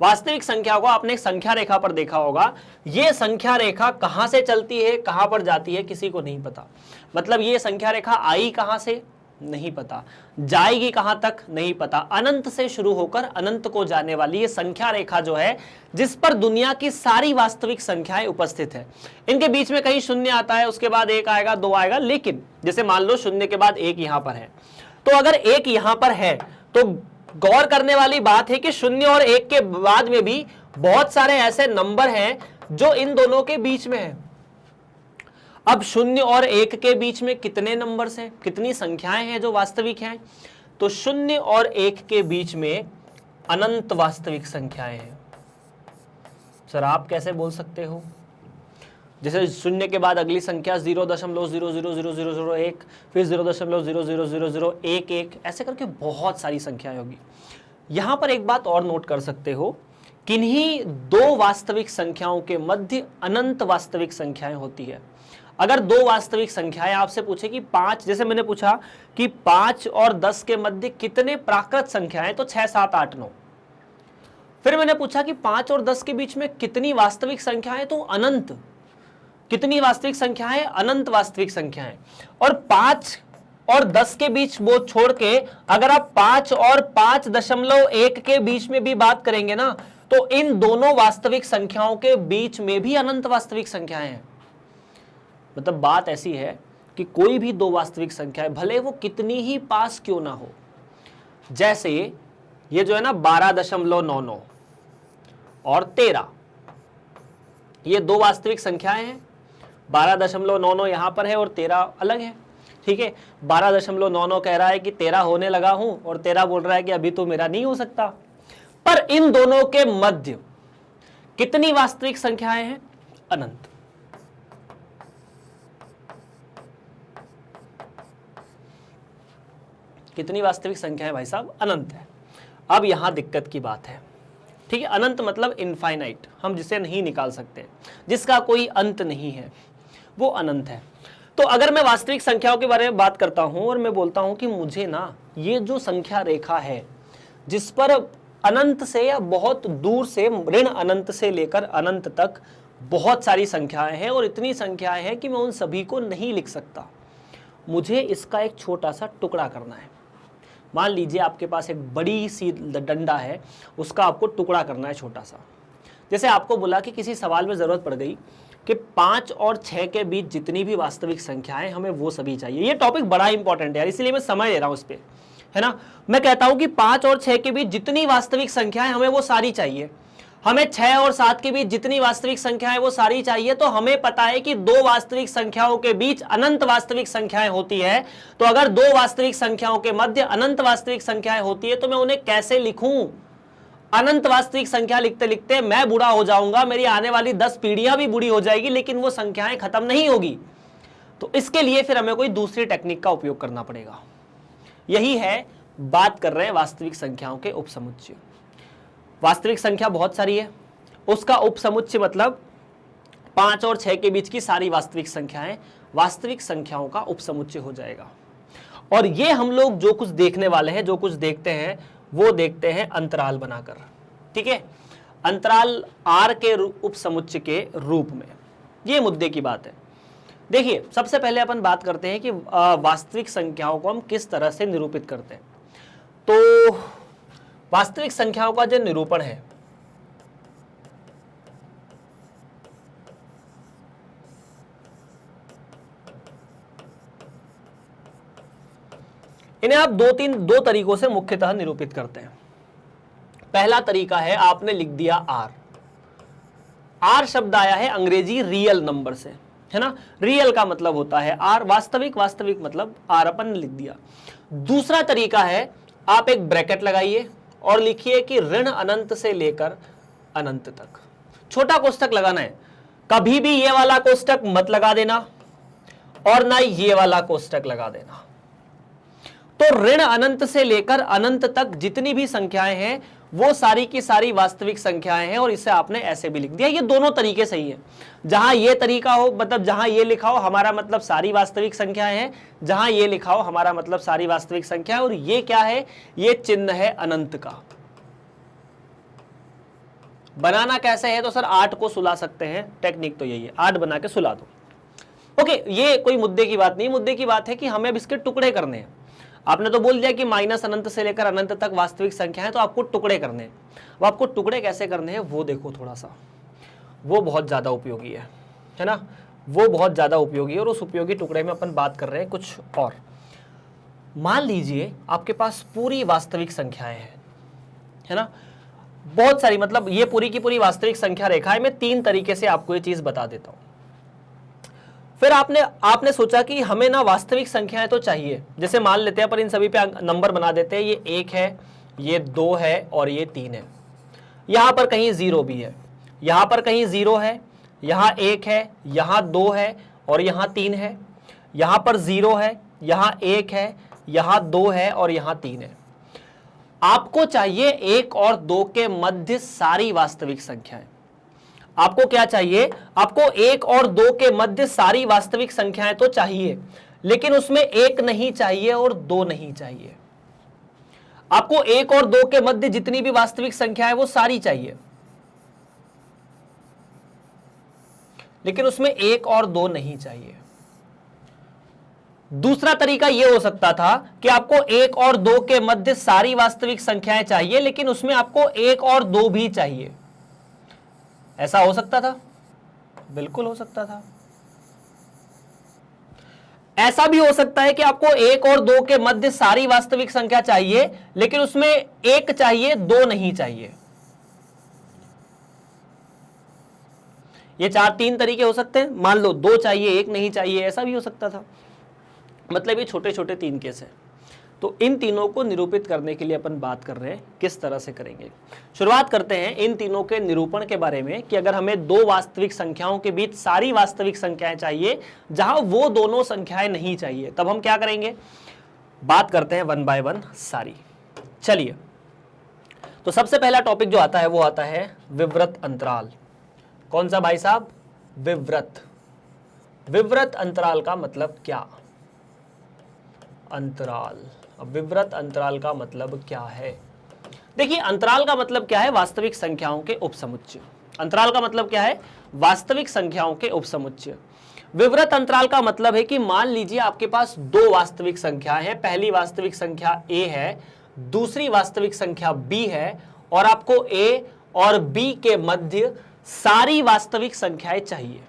वास्तविक संख्या को आपने एक संख्या रेखा पर देखा होगा। यह संख्या रेखा कहां से चलती है कहां पर जाती है किसी को नहीं पता। मतलब यह संख्या रेखा आई कहां से नहीं पता, जाएगी कहां तक नहीं पता। अनंत से शुरू होकर अनंत को जाने वाली ये संख्या रेखा जो है, जिस पर दुनिया की सारी वास्तविक संख्याएं उपस्थित है। इनके बीच में कहीं शून्य आता है, उसके बाद 1 आएगा 2 आएगा, लेकिन जैसे मान लो शून्य के बाद 1 यहां पर है, तो अगर 1 यहां पर है तो गौर करने वाली बात है कि 0 और 1 के बाद में भी बहुत सारे ऐसे नंबर हैं जो इन दोनों के बीच में है। अब 0 और 1 के बीच में कितने नंबर्स हैं, कितनी संख्याएं हैं जो वास्तविक हैं, तो 0 और 1 के बीच में अनंत वास्तविक संख्याएं हैं। सर आप कैसे बोल सकते हो, जैसे 0 के बाद अगली संख्या 0.0000001, फिर 0.0000011, ऐसे करके बहुत सारी संख्याएं होगी। यहां पर एक बात और नोट कर सकते हो, किन्हीं 2 वास्तविक संख्याओं के मध्य अनंत वास्तविक संख्याएं होती है। अगर 2 वास्तविक संख्याएं आपसे पूछे कि 5, जैसे मैंने पूछा कि 5 और 10 के मध्य कितने प्राकृत संख्याएं, तो 6, 7, 8, 9। फिर मैंने पूछा कि 5 और 10 के बीच में कितनी वास्तविक संख्याएं, तो अनंत। कितनी वास्तविक संख्याएं, अनंत वास्तविक संख्याएं। और 5 और 10 के बीच वो छोड़ के अगर आप 5 और 5.1 के बीच में भी बात करेंगे ना, तो इन दोनों वास्तविक संख्याओं के बीच में भी अनंत वास्तविक संख्याएं हैं। मतलब बात ऐसी है कि कोई भी दो वास्तविक संख्याएं भले वो कितनी ही पास क्यों ना हो, जैसे ये जो है ना 12.99 और 13, ये दो वास्तविक संख्याएं हैं। 12.99 यहां पर है और 13 अलग है, ठीक है। 12.99 कह रहा है कि 13 होने लगा हूं और 13 बोल रहा है कि अभी तो मेरा नहीं हो सकता। पर इन दोनों के मध्य कितनी वास्तविक संख्याएं हैं? अनंत। कितनी वास्तविक संख्या है भाई साहब? अनंत है। अब यहां दिक्कत की बात है, ठीक है। अनंत मतलब इनफाइनाइट, हम जिसे नहीं निकाल सकते, जिसका कोई अंत नहीं है, वो अनंत है। तो अगर मैं वास्तविक संख्याओं के बारे में बात करता हूं और मैं बोलता हूं कि मुझे ना ये जो संख्या रेखा है जिस पर अनंत से या बहुत दूर से ऋण अनंत से लेकर अनंत तक बहुत सारी संख्याएं हैं और इतनी संख्याएं हैं कि मैं उन सभी को नहीं लिख सकता, मुझे इसका एक छोटा सा टुकड़ा करना है। मान लीजिए आपके पास एक बड़ी सी डंडा है, उसका आपको टुकड़ा करना है छोटा सा। जैसे आपको बोला कि किसी सवाल में ज़रूरत पड़ गई कि 5 और 6 के बीच जितनी भी वास्तविक संख्याएं हमें वो सभी चाहिए। ये टॉपिक बड़ा इंपॉर्टेंट है यार, इसीलिए मैं समय ले रहा हूं इस पर, है ना। मैं कहता हूं कि 5 और 6 के बीच जितनी वास्तविक संख्याएं हमें वो सारी चाहिए। हमें 6 और 7 के बीच जितनी वास्तविक संख्याएं वो सारी चाहिए। तो हमें पता है कि दो वास्तविक संख्याओं के बीच अनंत वास्तविक संख्याएं होती है। तो अगर दो वास्तविक संख्याओं के मध्य अनंत वास्तविक संख्याएं होती है तो मैं उन्हें कैसे लिखूं? अनंत वास्तविक संख्या लिखते लिखते मैं बूढ़ा हो जाऊंगा, मेरी आने वाली 10 पीढ़ियां भी बूढ़ी हो जाएगी, लेकिन वो संख्याएं खत्म नहीं होगी। तो इसके लिए फिर हमें कोई दूसरी टेक्निक का उपयोग करना पड़ेगा। यही है, बात कर रहे हैं वास्तविक संख्याओं के उपसमुच्चय। वास्तविक संख्या बहुत सारी है, उसका उपसमुच्चय मतलब 5 और 6 के बीच की सारी वास्तविक संख्याएं वास्तविक संख्याओं का उपसमुच्चय हो जाएगा। और ये हम लोग जो कुछ देखने वाले हैं, जो कुछ देखते हैं, वो देखते हैं अंतराल बनाकर, ठीक है। अंतराल r के उपसमुच्चय के रूप में, ये मुद्दे की बात है। देखिए, सबसे पहले अपन बात करते हैं कि वास्तविक संख्याओं को हम किस तरह से निरूपित करते हैं। तो वास्तविक संख्याओं का जो निरूपण है, इन्हें आप दो तरीकों से मुख्यतः निरूपित करते हैं। पहला तरीका है, आपने लिख दिया r। r शब्द आया है अंग्रेजी रियल नंबर से, है ना। रियल का मतलब होता है r, वास्तविक, वास्तविक मतलब r, अपन लिख दिया। दूसरा तरीका है, आप एक ब्रैकेट लगाइए और लिखिए कि ऋण अनंत से लेकर अनंत तक। छोटा कोष्ठक लगाना है, कभी भी ये वाला कोष्ठक मत लगा देना और ना ये वाला कोष्ठक लगा देना। तो ऋण अनंत से लेकर अनंत तक जितनी भी संख्याएं हैं वो सारी की सारी वास्तविक संख्याएं हैं, और इसे आपने ऐसे भी लिख दिया। ये दोनों तरीके सही है। जहां ये तरीका हो, मतलब जहां ये लिखा हो हमारा मतलब सारी वास्तविक संख्याएं हैं, जहां ये लिखा हो हमारा मतलब सारी वास्तविक संख्या है। और ये क्या है? ये चिन्ह है अनंत का। बनाना कैसे है? तो सर 8 को सुला सकते हैं, टेक्निक तो यही है, 8 बना के सुला दो। ओके, ये कोई मुद्दे की बात नहीं। मुद्दे की बात है कि हमें अब इसके टुकड़े करने हैं। आपने तो बोल दिया कि माइनस अनंत से लेकर अनंत तक वास्तविक संख्या है, तो आपको टुकड़े करने हैं। वो आपको टुकड़े कैसे करने हैं वो देखो थोड़ा सा, वो बहुत ज़्यादा उपयोगी है ना। वो बहुत ज़्यादा उपयोगी है, और उस उपयोगी टुकड़े में अपन बात कर रहे हैं कुछ और। मान लीजिए आपके पास पूरी वास्तविक संख्याएं हैं, है ना, बहुत सारी, मतलब ये पूरी की पूरी वास्तविक संख्या रेखा है। मैं 3 तरीके से आपको ये चीज़ बता देता हूँ। फिर आपने सोचा कि हमें ना वास्तविक संख्याएं तो चाहिए। जैसे मान लेते हैं पर इन सभी पे नंबर बना देते हैं, ये 1 है, ये 2 है और ये 3 है। यहाँ पर कहीं 0 भी है, यहाँ पर कहीं 0 है, यहाँ 1 है, यहाँ 2 है और यहाँ 3 है। यहाँ पर 0 है, यहाँ 1 है, यहाँ 2 है और यहाँ 3 है। आपको चाहिए 1 और 2 के मध्य सारी वास्तविक संख्याएं। आपको क्या चाहिए? आपको 1 और 2 के मध्य सारी वास्तविक संख्याएं तो चाहिए, लेकिन उसमें 1 नहीं चाहिए और 2 नहीं चाहिए। आपको 1 और 2 के मध्य जितनी भी वास्तविक संख्या है वो सारी चाहिए, लेकिन उसमें 1 और 2 नहीं चाहिए। दूसरा तरीका यह हो सकता था कि आपको 1 और 2 के मध्य सारी वास्तविक संख्याएं चाहिए, लेकिन उसमें आपको 1 और 2 भी चाहिए। ऐसा हो सकता था, बिल्कुल हो सकता था। ऐसा भी हो सकता है कि आपको 1 और 2 के मध्य सारी वास्तविक संख्या चाहिए, लेकिन उसमें 1 चाहिए, 2 नहीं चाहिए। ये 3 तरीके हो सकते हैं। मान लो 2 चाहिए, 1 नहीं चाहिए, ऐसा भी हो सकता था। मतलब ये छोटे छोटे 3 केस है। तो इन तीनों को निरूपित करने के लिए अपन बात कर रहे हैं किस तरह से करेंगे। शुरुआत करते हैं इन तीनों के निरूपण के बारे में कि अगर हमें 2 वास्तविक संख्याओं के बीच सारी वास्तविक संख्याएं चाहिए जहां वो दोनों संख्याएं नहीं चाहिए, तब हम क्या करेंगे। बात करते हैं 1 बाय 1 सारी। चलिए, तो सबसे पहला टॉपिक जो आता है वो आता है विवृत अंतराल। कौन सा भाई साहब? विवृत। विवृत अंतराल का मतलब क्या? अंतराल। अब विवृत अंतराल का मतलब क्या है? देखिए, अंतराल का मतलब क्या है? वास्तविक संख्याओं के उपसमुच्चय। अंतराल का मतलब क्या है? वास्तविक संख्याओं के उपसमुच्चय। विवृत अंतराल का मतलब है कि मान लीजिए आपके पास 2 वास्तविक संख्याएं हैं। पहली वास्तविक संख्या a है, दूसरी वास्तविक संख्या b है, और आपको a और b के मध्य सारी वास्तविक संख्याएं चाहिए।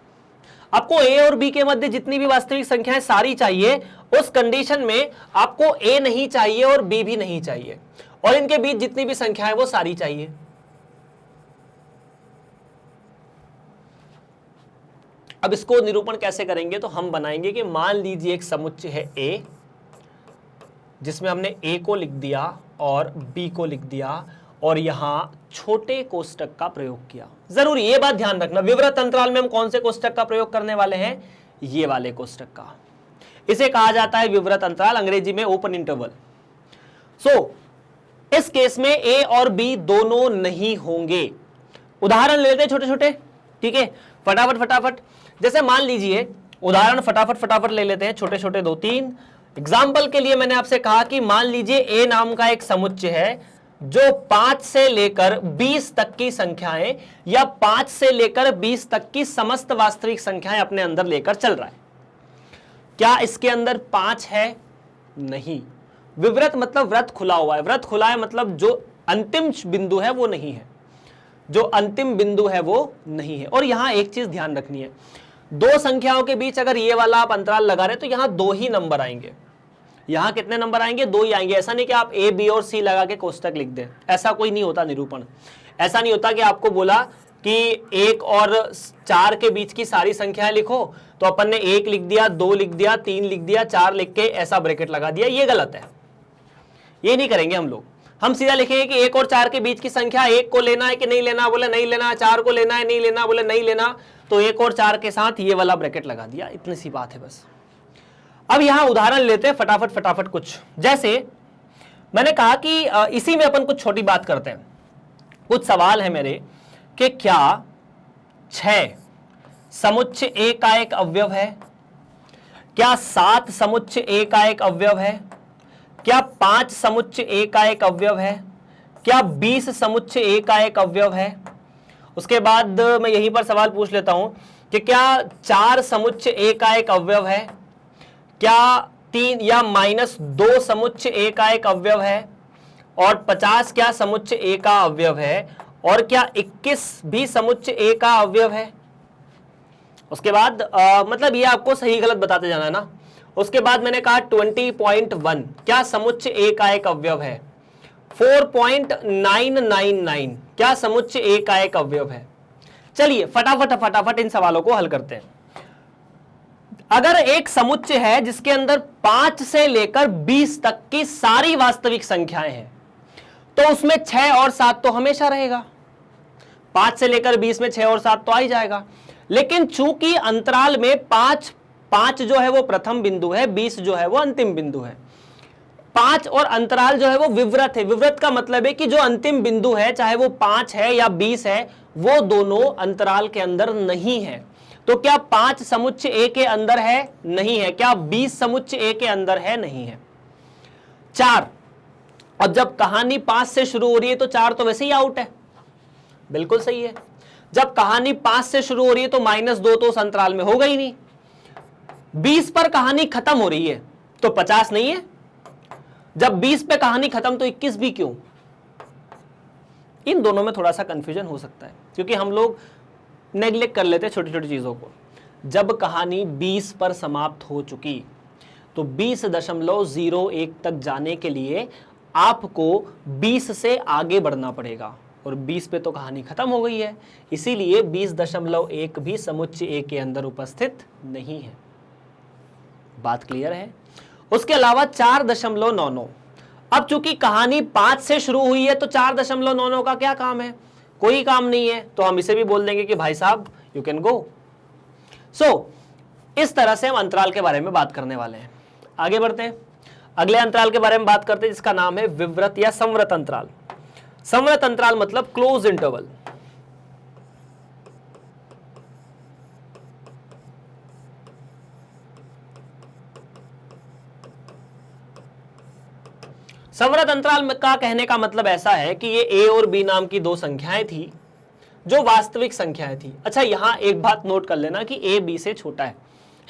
आपको a और b के मध्य जितनी भी वास्तविक संख्याएं सारी चाहिए। उस कंडीशन में आपको a नहीं चाहिए और b भी नहीं चाहिए, और इनके बीच जितनी भी संख्याएं वो सारी चाहिए। अब इसको निरूपण कैसे करेंगे? तो हम बनाएंगे कि मान लीजिए एक समुच्चय है a, जिसमें हमने a को लिख दिया और b को लिख दिया, और यहां छोटे कोष्टक का प्रयोग किया। जरूरी ये बात ध्यान रखना, विवृत अंतराल में हम कौन से कोष्टक का प्रयोग करने वाले हैं? ये वाले कोष्टक का। इसे कहा जाता है विवृत अंतराल, अंग्रेजी में ओपन इंटरवल। इस केस में a और b दोनों नहीं होंगे। उदाहरण ले लेते हैं छोटे छोटे, ठीक है, फटाफट। जैसे मान लीजिए उदाहरण फटाफट ले लेते हैं, छोटे छोटे 2-3 एग्जाम्पल के लिए। मैंने आपसे कहा कि मान लीजिए a नाम का एक समुच्चय है जो 5 से लेकर 20 तक की संख्याएं या 5 से लेकर 20 तक की समस्त वास्तविक संख्याएं अपने अंदर लेकर चल रहा है। क्या इसके अंदर 5 है? नहीं। विवृत मतलब व्रत खुला हुआ है। व्रत खुला है मतलब जो अंतिम बिंदु है वो नहीं है, जो अंतिम बिंदु है वो नहीं है। और यहां एक चीज ध्यान रखनी है, 2 संख्याओं के बीच अगर ये वाला आप अंतराल लगा रहे तो यहां 2 ही नंबर आएंगे। यहां कितने नंबर आएंगे? 2 ही आएंगे। ऐसा नहीं कि आप a, b और c लगा के कोष्टक लिख दें, ऐसा कोई नहीं होता निरूपण। ऐसा नहीं होता कि आपको बोला कि 1 और 4 के बीच की सारी संख्याएं लिखो, तो अपन ने 1 लिख दिया, 2 लिख दिया, 3 लिख दिया, 4 लिख के ऐसा ब्रैकेट लगा दिया। ये गलत है, ये नहीं करेंगे हम लोग। हम सीधा लिखेंगे कि 1 और 4 के बीच की संख्या 1 को लेना है कि नहीं लेना, बोले नहीं लेना। 4 को लेना है, नहीं लेना, बोले नहीं लेना। तो 1 और 4 के साथ ये वाला ब्रैकेट लगा दिया। इतनी सी बात है बस। अब यहां उदाहरण लेते हैं फटाफट कुछ। जैसे मैंने कहा कि इसी में अपन कुछ छोटी बात करते हैं। कुछ सवाल है मेरे कि क्या 6 समुच्चय a का एक अवयव है? क्या 7 समुच्चय a का एक अवयव है? क्या 5 समुच्चय a का एक अवयव है? क्या 20 समुच्चय a का एक अवयव है? उसके बाद मैं यहीं पर सवाल पूछ लेता हूं कि क्या 4 समुच्चय a का एक अवयव है? क्या 3 या -2 समुच्चय a का एक अवयव है? और 50 क्या समुच्चय a का अवयव है? और क्या 21 भी समुच्चय a का अवयव है? उसके बाद मतलब ये आपको सही गलत बताते जाना है ना। उसके बाद मैंने कहा 20.1 क्या समुच्चय a का एक अवयव है? 4.999 क्या समुच्चय a का एक अवयव है? चलिए फटाफट इन सवालों को हल करते हैं। अगर एक समुच्चय है जिसके अंदर 5 से लेकर 20 तक की सारी वास्तविक संख्याएं हैं, तो उसमें 6 और 7 तो हमेशा रहेगा। 5 से लेकर 20 में 6 और 7 तो आ ही जाएगा। लेकिन चूंकि अंतराल में 5 जो है वो प्रथम बिंदु है, 20 जो है वो अंतिम बिंदु है। 5 और अंतराल जो है वो विवृत है। विवृत का मतलब है कि जो अंतिम बिंदु है, चाहे वो 5 है या 20 है, वो दोनों अंतराल के अंदर नहीं है। तो क्या 5 समुच्चय a के अंदर है? नहीं है। क्या 20 समुच्चय a के अंदर है? नहीं है। 4, अब जब कहानी 5 से शुरू हो रही है तो 4 तो वैसे ही आउट है। बिल्कुल सही है। जब कहानी 5 से शुरू हो रही है तो -2 तो उस अंतराल में होगा ही नहीं। 20 पर कहानी खत्म हो रही है तो 50 नहीं है, जब 20 पे कहानी खत्म तो 21 भी क्यों? इन दोनों में थोड़ा सा कंफ्यूजन हो सकता है क्योंकि हम लोग नेग्लेक्ट कर लेते हैं छोटी छोटी चीजों को। जब कहानी 20 पर समाप्त हो चुकी तो 20.01 तक जाने के लिए आपको 20 से आगे बढ़ना पड़ेगा और 20 पे तो कहानी खत्म हो गई है, इसीलिए 20.1 भी समुच्चय ए के अंदर उपस्थित नहीं है। बात क्लियर है? उसके अलावा 4.99, अब चूंकि कहानी 5 से शुरू हुई है तो 4.99 का क्या काम है? कोई काम नहीं है, तो हम इसे भी बोल देंगे कि भाई साहब यू कैन गो। सो इस तरह से हम अंतराल के बारे में बात करने वाले हैं। आगे बढ़ते हैं, अगले अंतराल के बारे में बात करते हैं जिसका नाम है विवृत या संवृत अंतराल। संवृत अंतराल मतलब क्लोज इंटरवल। संवृत अंतराल का कहने का मतलब ऐसा है कि ये ए और बी नाम की दो संख्याएं थी जो वास्तविक संख्याएं थी। अच्छा, यहां एक बात नोट कर लेना कि ए बी से छोटा है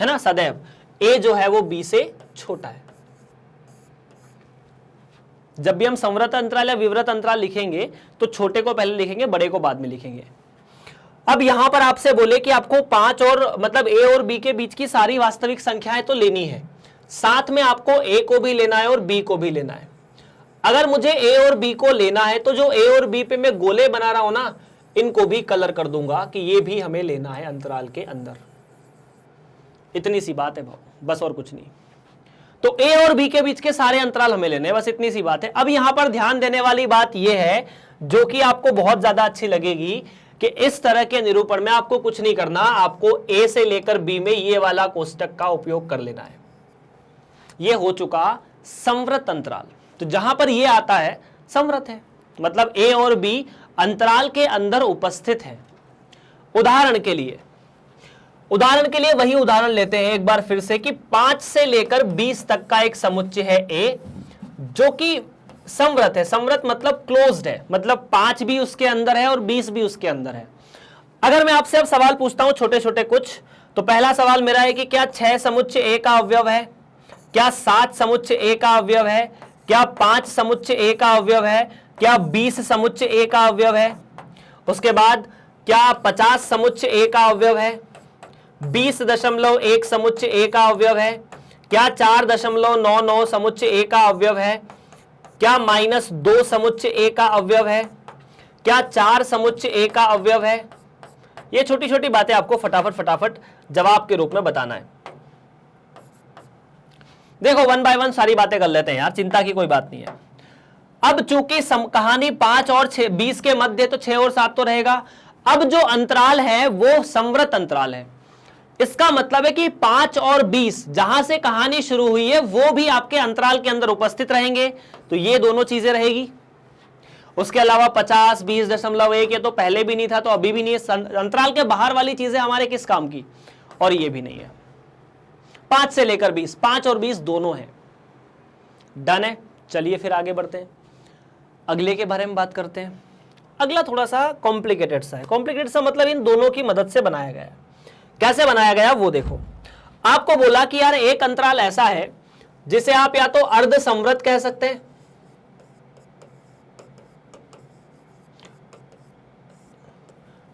ना, सदैव ए जो है वो बी से छोटा है। जब भी हम संवृत अंतराल या विवृत अंतराल लिखेंगे तो छोटे को पहले लिखेंगे, बड़े को बाद में लिखेंगे। अब यहां पर आपसे बोले कि आपको 5 और मतलब ए और बी के बीच की सारी वास्तविक संख्याएं तो लेनी है, साथ में आपको ए को भी लेना है और बी को भी लेना है। अगर मुझे ए और बी को लेना है तो जो ए और बी पे मैं गोले बना रहा हूं ना, इनको भी कलर कर दूंगा कि ये भी हमें लेना है अंतराल के अंदर। इतनी सी बात है बस, और कुछ नहीं। तो ए और बी के बीच के सारे अंतराल हमें लेने हैं, बस इतनी सी बात है। अब यहां पर ध्यान देने वाली बात यह है जो कि आपको बहुत ज्यादा अच्छी लगेगी कि इस तरह के निरूपण में आपको कुछ नहीं करना, आपको ए से लेकर बी में ये वाला कोष्टक का उपयोग कर लेना है। यह हो चुका संवृत अंतराल। तो जहां पर यह आता है संवृत है, मतलब ए और बी अंतराल के अंदर उपस्थित है। उदाहरण के लिए वही उदाहरण लेते हैं एक बार फिर से कि 5 से लेकर 20 तक का एक समुच्चय है ए जो कि संवृत है। संवृत मतलब क्लोज्ड है, मतलब 5 भी उसके अंदर है और 20 भी उसके अंदर है। अगर मैं आपसे अब सवाल पूछता हूं छोटे छोटे कुछ, तो पहला सवाल मेरा है कि क्या 6 समुच्चय ए का अवयव है? क्या 7 समुच्चय ए का अवयव है? क्या 5 समुच्चय ए का अवयव है? क्या 20 समुच्चय ए का अवयव है? उसके बाद क्या 50 समुच्चय ए का अवयव है? 20.1 समुच्चय ए का अवयव है? क्या 4.99 समुच्चय ए का अवयव है? क्या -2 समुच्चय ए का अवयव है? क्या 4 समुच्चय ए का अवयव है? ये छोटी छोटी बातें आपको फटाफट जवाब के रूप में बताना है। देखो 1 बाय 1 सारी बातें कर लेते हैं यार, चिंता की कोई बात नहीं है। अब चूंकि कहानी 5 और 20 के मध्य तो 6 और 7 तो रहेगा। अब जो अंतराल है वो संवृत अंतराल है। इसका मतलब है कि 5 और 20 जहां से कहानी शुरू हुई है वो भी आपके अंतराल के अंदर उपस्थित रहेंगे, तो ये दोनों चीजें रहेगी। उसके अलावा 50, 20.1 ये तो पहले भी नहीं था तो अभी भी नहीं है। अंतराल के बाहर वाली चीजें हमारे किस काम की? और ये भी नहीं है। 5 से लेकर 20, 5 और 20 दोनों हैं। डन है। चलिए फिर आगे बढ़ते हैं, अगले के बारे में बात करते हैं। अगला थोड़ा सा कॉम्प्लिकेटेड सा है। कॉम्प्लिकेटेड सा मतलब इन दोनों की मदद से बनाया गया है। कैसे बनाया गया वो देखो। आपको बोला कि यार एक अंतराल ऐसा है जिसे आप या तो अर्ध संवृत कह सकते हैं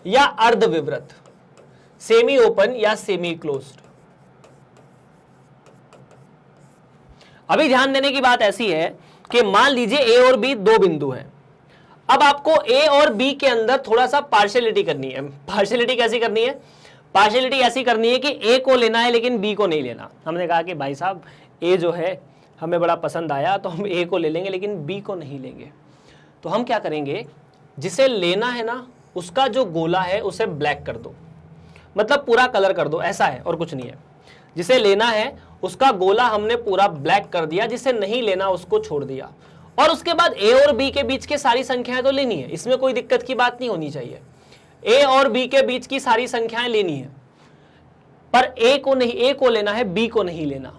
या अर्ध विवृत, सेमी ओपन या सेमी क्लोज्ड। अभी ध्यान देने की बात ऐसी है कि मान लीजिए ए और बी दो बिंदु हैं। अब आपको ए और बी के अंदर थोड़ा सा पार्शियलिटी करनी है। पार्शियलिटी कैसी करनी है? पार्शियलिटी ऐसी करनी है कि ए को लेना है लेकिन बी को नहीं लेना। हमने कहा कि भाई साहब ए जो है हमें बड़ा पसंद आया तो हम ए को ले लेंगे लेकिन बी को नहीं लेंगे। तो हम क्या करेंगे, जिसे लेना है ना उसका जो गोला है उसे ब्लैक कर दो, मतलब पूरा कलर कर दो, ऐसा है और कुछ नहीं है। जिसे लेना है उसका गोला हमने पूरा ब्लैक कर दिया, जिसे नहीं लेना उसको छोड़ दिया। और उसके बाद ए और बी के बीच के सारी संख्याएं तो लेनी है, इसमें कोई दिक्कत की बात नहीं होनी चाहिए। ए और बी के बीच की सारी संख्याएं लेनी है, पर ए को नहीं, ए को लेना है, बी को नहीं लेना।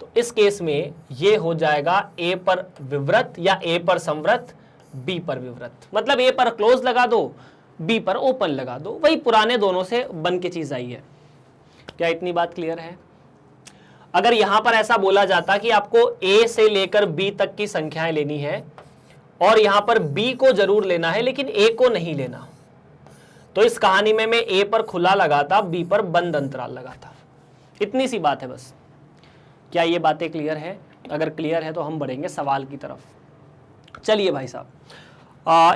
तो इस केस में ये हो जाएगा ए पर विवृत या ए पर संवृत, बी पर विवृत। मतलब ए पर क्लोज लगा दो, बी पर ओपन लगा दो। वही पुराने दोनों से बन के चीज आई है। क्या इतनी बात क्लियर है? अगर यहां पर ऐसा बोला जाता कि आपको a से लेकर b तक की संख्याएं लेनी है और यहां पर b को जरूर लेना है लेकिन a को नहीं लेना, तो इस कहानी में मैं a पर खुला लगाता, b पर बंद अंतराल लगाता। इतनी सी बात है बस। क्या ये बातें क्लियर है? अगर क्लियर है तो हम बढ़ेंगे सवाल की तरफ। चलिए भाई साहब,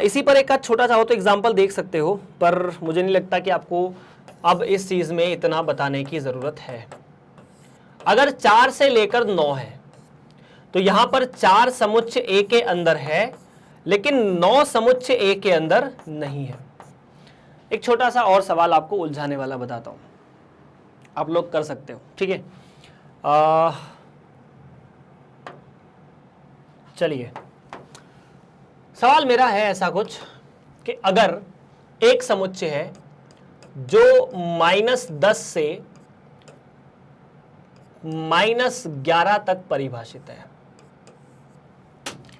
इसी पर एक छोटा सा हो तो एग्जाम्पल देख सकते हो, पर मुझे नहीं लगता कि आपको अब इस चीज में इतना बताने की जरूरत है। अगर 4 से लेकर 9 है तो यहां पर 4 समुच्चय ए के अंदर है लेकिन 9 समुच्चय ए के अंदर नहीं है। एक छोटा सा और सवाल आपको उलझाने वाला बताता हूं, आप लोग कर सकते हो, ठीक है। चलिए, सवाल मेरा है ऐसा कुछ कि अगर एक समुच्चय है जो -10 से -11 तक परिभाषित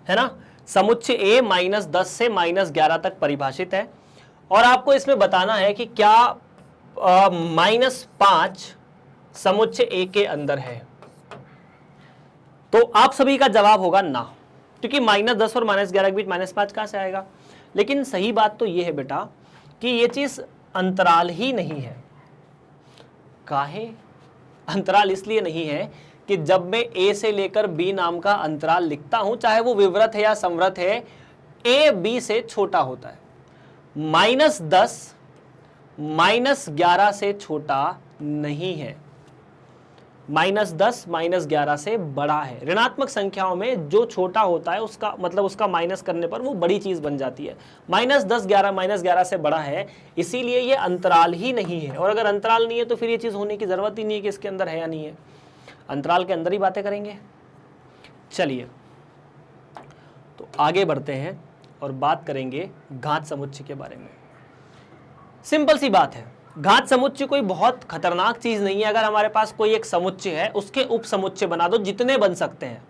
है ना। समुच्चय ए -10 से -11 तक परिभाषित है और आपको इसमें बताना है कि क्या -5 समुच्चय ए के अंदर है। तो आप सभी का जवाब होगा ना, क्योंकि -10 और -11 के बीच -5 कहां से आएगा। लेकिन सही बात तो यह है बेटा कि यह चीज अंतराल ही नहीं है। काहे? अंतराल इसलिए नहीं है कि जब मैं a से लेकर b नाम का अंतराल लिखता हूं, चाहे वो विवृत है या संवृत है, a b से छोटा होता है। -10 -11 से छोटा नहीं है, -10 -11 से बड़ा है। ऋणात्मक संख्याओं में जो छोटा होता है उसका मतलब उसका माइनस करने पर वो बड़ी चीज बन जाती है। -10 11 -11 से बड़ा है, इसीलिए ये अंतराल ही नहीं है। और अगर अंतराल नहीं है तो फिर ये चीज होने की जरूरत ही नहीं है कि इसके अंदर है या नहीं है। अंतराल के अंदर ही बातें करेंगे। चलिए तो आगे बढ़ते हैं और बात करेंगे घात समुच्चय के बारे में। सिंपल सी बात है, घात समुच्चय कोई बहुत खतरनाक चीज नहीं है। अगर हमारे पास कोई एक समुच्चय है, उसके उप समुच्चय बना दो, जितने बन सकते हैं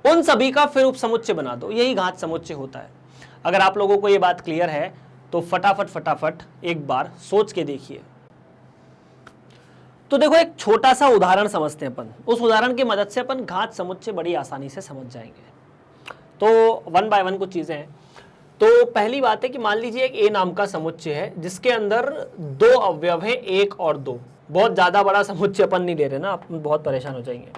उन सभी का फिर उप समुच्चय बना दो, यही घात समुच्चय होता है। अगर आप लोगों को यह बात क्लियर है तो फटाफट एक बार सोच के देखिए। तो देखो, एक छोटा सा उदाहरण समझते हैं अपन। उस उदाहरण की मदद से अपन घात समुच्चय बड़ी आसानी से समझ जाएंगे। तो 1 बाय 1 कुछ चीजें हैं। तो पहली बात है कि मान लीजिए एक ए नाम का समुच्चय है जिसके अंदर 2 अवयव है, 1 और 2। बहुत ज्यादा बड़ा समुच्चय अपन नहीं ले रहे ना, आप बहुत परेशान हो जाएंगे।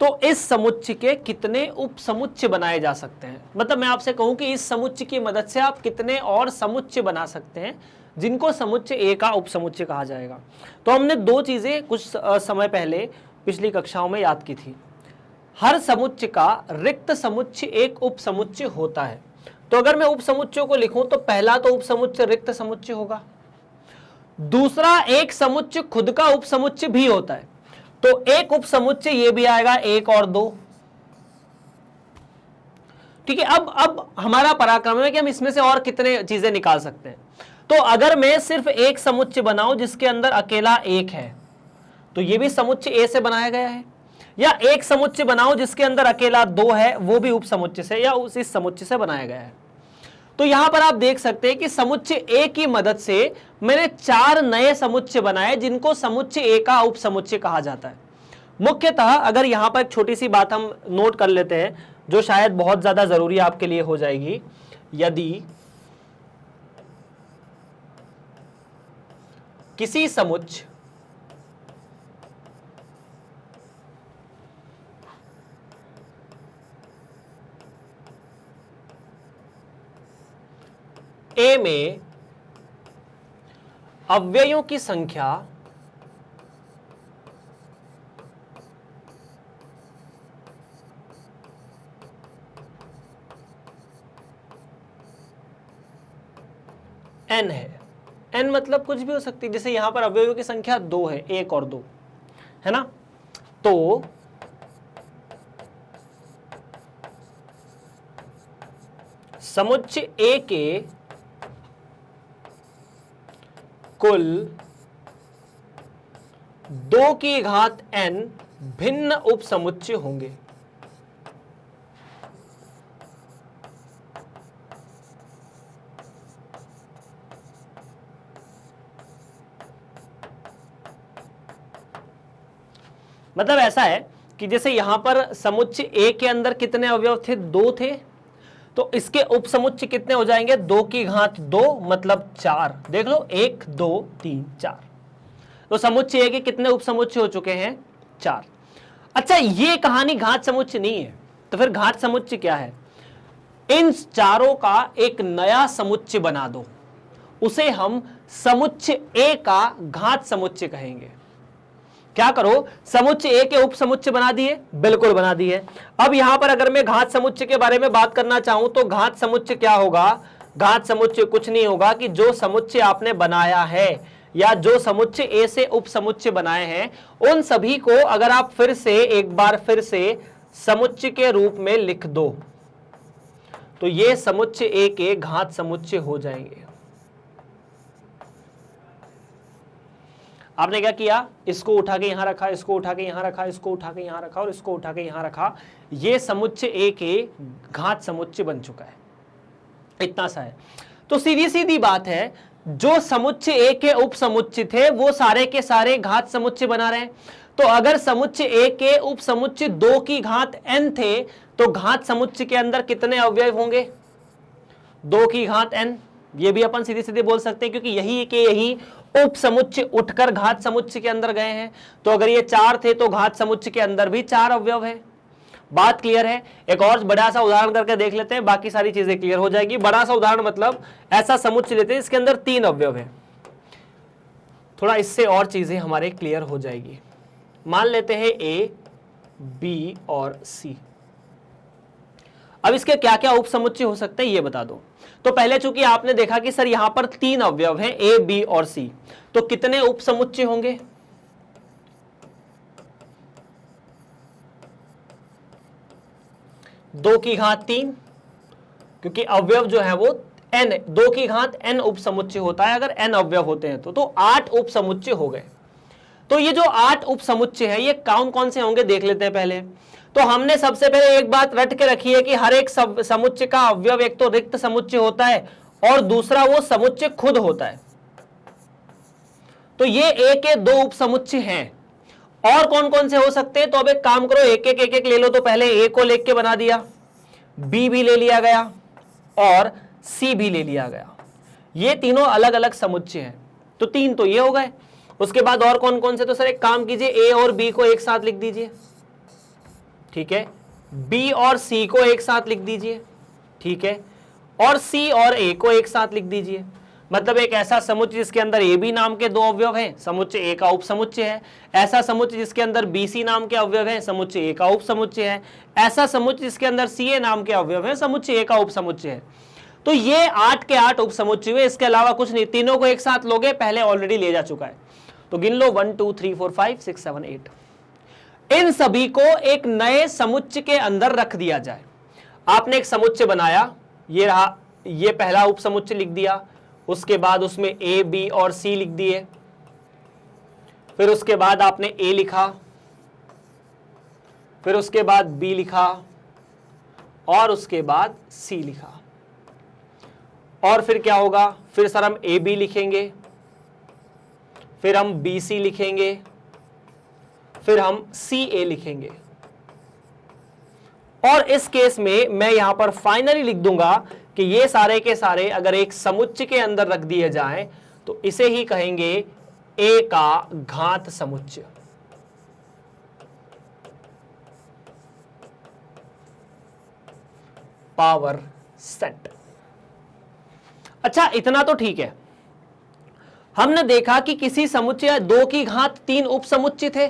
तो इस समुच्चय के कितने उप समुच्चय बनाए जा सकते हैं? मतलब मैं आपसे कहूं कि इस समुच्चय की मदद से आप कितने और समुच्चय बना सकते हैं जिनको समुच्चय ए का उप समुच्चय कहा जाएगा। तो हमने 2 चीजें कुछ समय पहले पिछली कक्षाओं में याद की थी। हर समुच्चय का रिक्त समुच्चय एक उप समुच्चय होता है। तो अगर मैं उप समुच्चयों को लिखूं तो पहला तो उप समुच्चय रिक्त समुच्चय होगा, दूसरा एक समुच्चय खुद का उप समुच्चय भी होता है। तो एक उप समुच्चय ये भी आएगा, 1 और 2। ठीक है। अब हमारा पराक्रम है कि हम इसमें से और कितने चीजें निकाल सकते हैं। तो अगर मैं सिर्फ एक समुच्चय बनाऊं जिसके अंदर अकेला 1 है, तो ये भी समुच्चय ए से बनाया गया है। या एक समुच्चय बनाओ जिसके अंदर अकेला 2 है, वो भी उप समुच्चय से या उस इस समुच्चय से बनाया गया है। तो यहां पर आप देख सकते हैं कि समुच्चय ए की मदद से मैंने 4 नए समुच्चय बनाए जिनको समुच्चय ए का उप समुच्चय कहा जाता है। मुख्यतः अगर यहां पर एक छोटी सी बात हम नोट कर लेते हैं जो शायद बहुत ज्यादा जरूरी आपके लिए हो जाएगी। यदि किसी समुच्चय ए में अवयवों की संख्या n है, n मतलब कुछ भी हो सकती है, जैसे यहां पर अवयवों की संख्या 2 है, 1 और 2 है ना। तो समुच्चय ए के कुल 2 की घात n भिन्न उप समुच्चय होंगे। मतलब ऐसा है कि जैसे यहां पर समुच्चय ए के अंदर कितने अवयव थे, 2 थे, तो इसके उपसमुच्चय कितने हो जाएंगे, 2 की घात 2 मतलब 4। देख लो 1 2 3 4, तो समुच्चय ए के कितने उपसमुच्चय हो चुके हैं, 4। अच्छा ये कहानी घात समुच्चय नहीं है, तो फिर घात समुच्चय क्या है, इन चारों का एक नया समुच्चय बना दो, उसे हम समुच्चय ए का घात समुच्चय कहेंगे। क्या करो, समुच्चय ए के उपसमुच्चय बना दिए, बिल्कुल बना दिए। अब यहां पर अगर मैं घात समुच्चय के बारे में बात करना चाहूं तो घात समुच्चय क्या होगा, घात समुच्चय कुछ नहीं होगा कि जो समुच्चय आपने बनाया है या जो समुच्चय ए से उपसमुच्चय बनाए हैं उन सभी को अगर आप फिर से एक बार फिर से समुच्चय के रूप में लिख दो तो ये समुच्चय ए के घात समुच्चय हो जाएंगे। आपने क्या किया, इसको उठा के यहां रखा, इसको उठा के यहां रखा, इसको उठा के यहां रखा और इसको उठा के यहां रखा, ये समुच्चय ए के घात समुच्चय बन चुका है। इतना सा है। तो सीधी सीधी बात है, जो समुच्चय ए के उपसमुच्चय थे वो सारे के सारे घात समुच्चय बना रहे हैं। तो अगर समुच्चय ए के उपसमुच्चय 2 की घात n थे तो घात समुच्चय के अंदर कितने अवयव होंगे, 2 की घात n। ये भी अपन सीधे सीधे बोल सकते हैं क्योंकि यही के यही उपसमुच्चय उठकर घात समुच्चय के अंदर गए हैं। तो अगर ये 4 थे तो घात समुच्चय के अंदर भी 4 अवयव है। बात क्लियर है। एक और बड़ा सा उदाहरण करके देख लेते हैं, बाकी सारी चीजें क्लियर हो जाएगी। बड़ा सा उदाहरण मतलब ऐसा समुच्चय लेते हैं इसके अंदर 3 अवयव है, थोड़ा इससे और चीजें हमारे क्लियर हो जाएगी। मान लेते हैं ए, बी और सी। अब इसके क्या क्या उपसमुच्चय हो सकते हैं ये बता दो। तो पहले चूंकि आपने देखा कि सर यहां पर 3 अवयव हैं ए, बी और सी, तो कितने उपसमुच्चय होंगे, दो की घात 3, क्योंकि अवयव जो है वो n, 2 की घात n उपसमुच्चय होता है अगर n अवयव होते हैं तो 8 उपसमुच्चय हो गए। तो ये जो 8 उपसमुच्चय है ये कौन कौन से होंगे देख लेते हैं पहले। तो हमने सबसे पहले एक बात रट के रखी है कि हर एक समुच्चय का अवयव एक तो रिक्त समुच्चय होता है और दूसरा वो समुच्चय खुद होता है। तो ये ए के 2 उपसमुच्चय हैं। और कौन कौन से हो सकते हैं, तो अब एक काम करो, एक एक ले लो। तो पहले ए को लेके बना दिया, बी भी ले लिया गया और सी भी ले लिया गया। ये तीनों अलग अलग समुच्चय हैं, तो 3 तो ये हो गए। उसके बाद और कौन कौन से, तो सर एक काम कीजिए, ए और बी को एक साथ लिख दीजिए, ठीक है, बी और सी को एक साथ लिख दीजिए, ठीक है, और सी और ए को एक साथ लिख दीजिए। मतलब एक ऐसा समुच्चय जिसके अंदर ए बी नाम के 2 अवयव हैं, समुच्चय ए का उपसमुच्चय है। ऐसा समुच्चय जिसके अंदर बी सी नाम के अवयव हैं, समुच्चय ए का उपसमुच्चय है। ऐसा समुच्चय जिसके अंदर सी ए नाम के अवयव हैं, समुच्चय ए का उपसमुच्चय है। तो ये 8 के 8 उपसमुच्चय हुए, इसके अलावा कुछ नहीं। तीनों को एक साथ लोगे, पहले ऑलरेडी ले जा चुका है। तो गिन लो 1 2 3 4 5 6 7 8। इन सभी को एक नए समुच्चय के अंदर रख दिया जाए। आपने एक समुच्चय बनाया, ये रहा, ये पहला उपसमुच्चय लिख दिया। उसके बाद उसमें ए, बी और सी लिख दिए। फिर उसके बाद आपने ए लिखा, फिर उसके बाद बी लिखा और उसके बाद सी लिखा। और फिर क्या होगा, फिर सर हम ए बी लिखेंगे, फिर हम बी सी लिखेंगे, फिर हम सी ए लिखेंगे। और इस केस में मैं यहां पर फाइनली लिख दूंगा कि ये सारे के सारे अगर एक समुच्चय के अंदर रख दिए जाएं तो इसे ही कहेंगे ए का घात समुच्चय। Power set. अच्छा इतना तो ठीक है। हमने देखा कि किसी समुच्चय 2 की घात 3 उपसमुच्चय थे,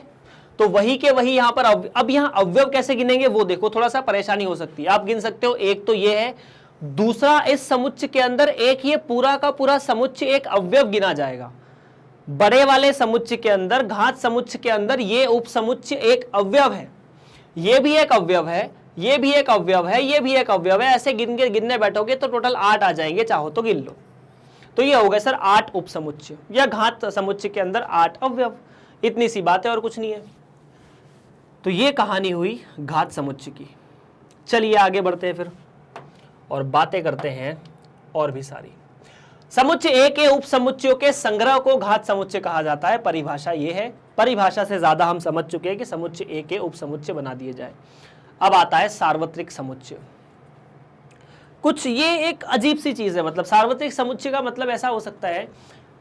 तो वही के वही यहां पर अब यहां अवयव कैसे गिनेंगे वो देखो, थोड़ा सा परेशानी हो सकती है। आप गिन सकते हो, एक तो ये है, दूसरा इस समुच्चय के अंदर एक ये पूरा का पूरा समुच्चय एक अवयव गिना जाएगा। बड़े वाले समुच्चय के अंदर, घात समुच्चय के अंदर ये उपसमुच्चय एक अवयव है, ये भी एक अवयव है, ये भी एक अवयव है, ये भी एक अवयव है। ऐसे गिनने बैठोगे तो टोटल 8 आ जाएंगे, चाहो तो गिन लो। तो ये हो गए सर 8 उपसमुच्चय या घात समुच्चय के अंदर 8 अवयव। इतनी सी बात है और कुछ नहीं है। तो ये कहानी हुई घात समुच्चय की। चलिए आगे बढ़ते हैं फिर और बातें करते हैं और भी सारी। समुच्चय ए के उपसमुच्चयों के संग्रह को घात समुच्चय कहा जाता है। परिभाषा ये है, परिभाषा से ज्यादा हम समझ चुके हैं कि समुच्चय ए के उपसमुच्चय बना दिए जाए। अब आता है सार्वत्रिक समुच्चय। कुछ ये एक अजीब सी चीज है, मतलब सार्वत्रिक समुच्चय का मतलब ऐसा हो सकता है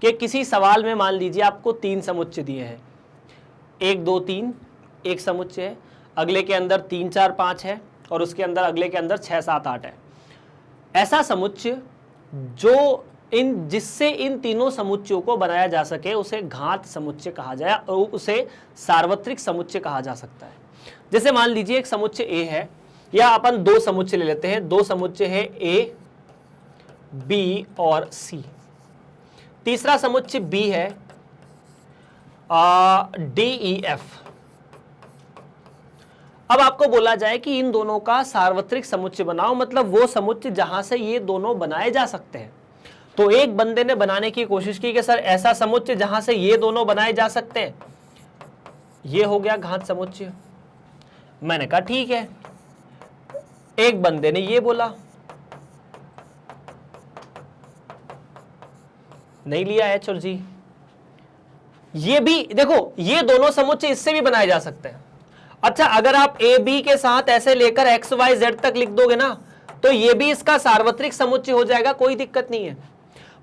कि किसी सवाल में मान लीजिए आपको 3 समुच्चय दिए हैं, 1 2 3 एक समुच्चय है, अगले के अंदर 3 4 5 है, और उसके अंदर अगले के अंदर 6 7 8 है। ऐसा समुच्चय जो जिससे इन तीनों समुच्चयों को बनाया जा सके उसे घात समुच्चय कहा जाए, और उसे सार्वत्रिक समुच्चय कहा जा सकता है। जैसे मान लीजिए एक समुच्चय ए है, या अपन 2 समुच्चय ले लेते हैं, 2 समुच्चय है ए बी और सी। तीसरा समुच्चय बी है डी ई एफ। अब आपको बोला जाए कि इन दोनों का सार्वत्रिक समुच्चय बनाओ, मतलब वो समुच्चय जहां से ये दोनों बनाए जा सकते हैं। तो एक बंदे ने बनाने की कोशिश की कि सर ऐसा समुच्चय जहां से ये दोनों बनाए जा सकते हैं, ये हो गया घात समुच्चय। मैंने कहा ठीक है। एक बंदे ने ये बोला, नहीं लिया एच और जी। ये भी देखो, ये दोनों समुच्चय इससे भी बनाए जा सकते हैं। अच्छा, अगर आप ए बी के साथ ऐसे लेकर एक्स वाई जेड तक लिख दोगे ना, तो ये भी इसका सार्वत्रिक समुच्चय हो जाएगा, कोई दिक्कत नहीं है।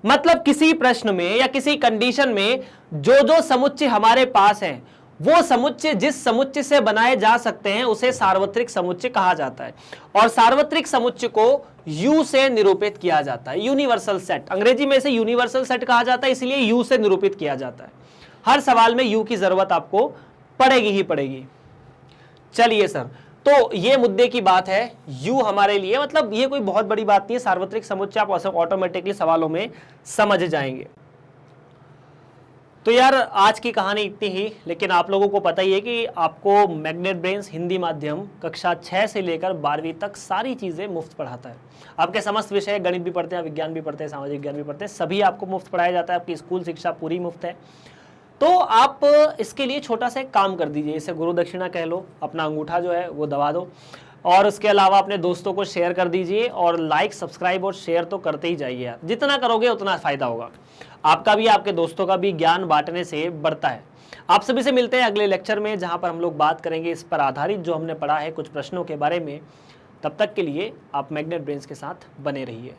मतलब किसी प्रश्न में या किसी कंडीशन में जो जो समुच्चय हमारे पास हैं, वो समुच्चय जिस समुच्चय से बनाए जा सकते हैं उसे सार्वत्रिक समुच्चय कहा जाता है। और सार्वत्रिक समुच्चय को U से निरूपित किया जाता है, यूनिवर्सल सेट। अंग्रेजी में इसे यूनिवर्सल सेट कहा जाता है, इसलिए U से निरूपित किया जाता है। हर सवाल में U की जरूरत आपको पड़ेगी ही पड़ेगी। चलिए सर, तो ये मुद्दे की बात है। U हमारे लिए, मतलब ये कोई बहुत बड़ी बात नहीं है, सार्वत्रिक समुच्चय आप ऑटोमेटिकली सवालों में समझ जाएंगे। तो यार आज की कहानी इतनी ही, लेकिन आप लोगों को पता ही है कि आपको मैग्नेट ब्रेन्स हिंदी माध्यम कक्षा 6 से लेकर 12वीं तक सारी चीज़ें मुफ्त पढ़ाता है। आपके समस्त विषय, गणित भी पढ़ते हैं, विज्ञान भी पढ़ते हैं, सामाजिक ज्ञान भी पढ़ते हैं, सभी आपको मुफ्त पढ़ाया जाता है। आपकी स्कूल शिक्षा पूरी मुफ्त है। तो आप इसके लिए छोटा सा एक काम कर दीजिए, इसे गुरु दक्षिणा कह लो, अपना अंगूठा जो है वो दबा दो, और उसके अलावा अपने दोस्तों को शेयर कर दीजिए, और लाइक सब्सक्राइब और शेयर तो करते ही जाइए यार। जितना करोगे उतना फ़ायदा होगा, आपका भी आपके दोस्तों का भी ज्ञान बांटने से बढ़ता है। आप सभी से मिलते हैं अगले लेक्चर में, जहाँ पर हम लोग बात करेंगे इस पर आधारित जो हमने पढ़ा है कुछ प्रश्नों के बारे में। तब तक के लिए आप मैग्नेट ब्रेन्स के साथ बने रहिए।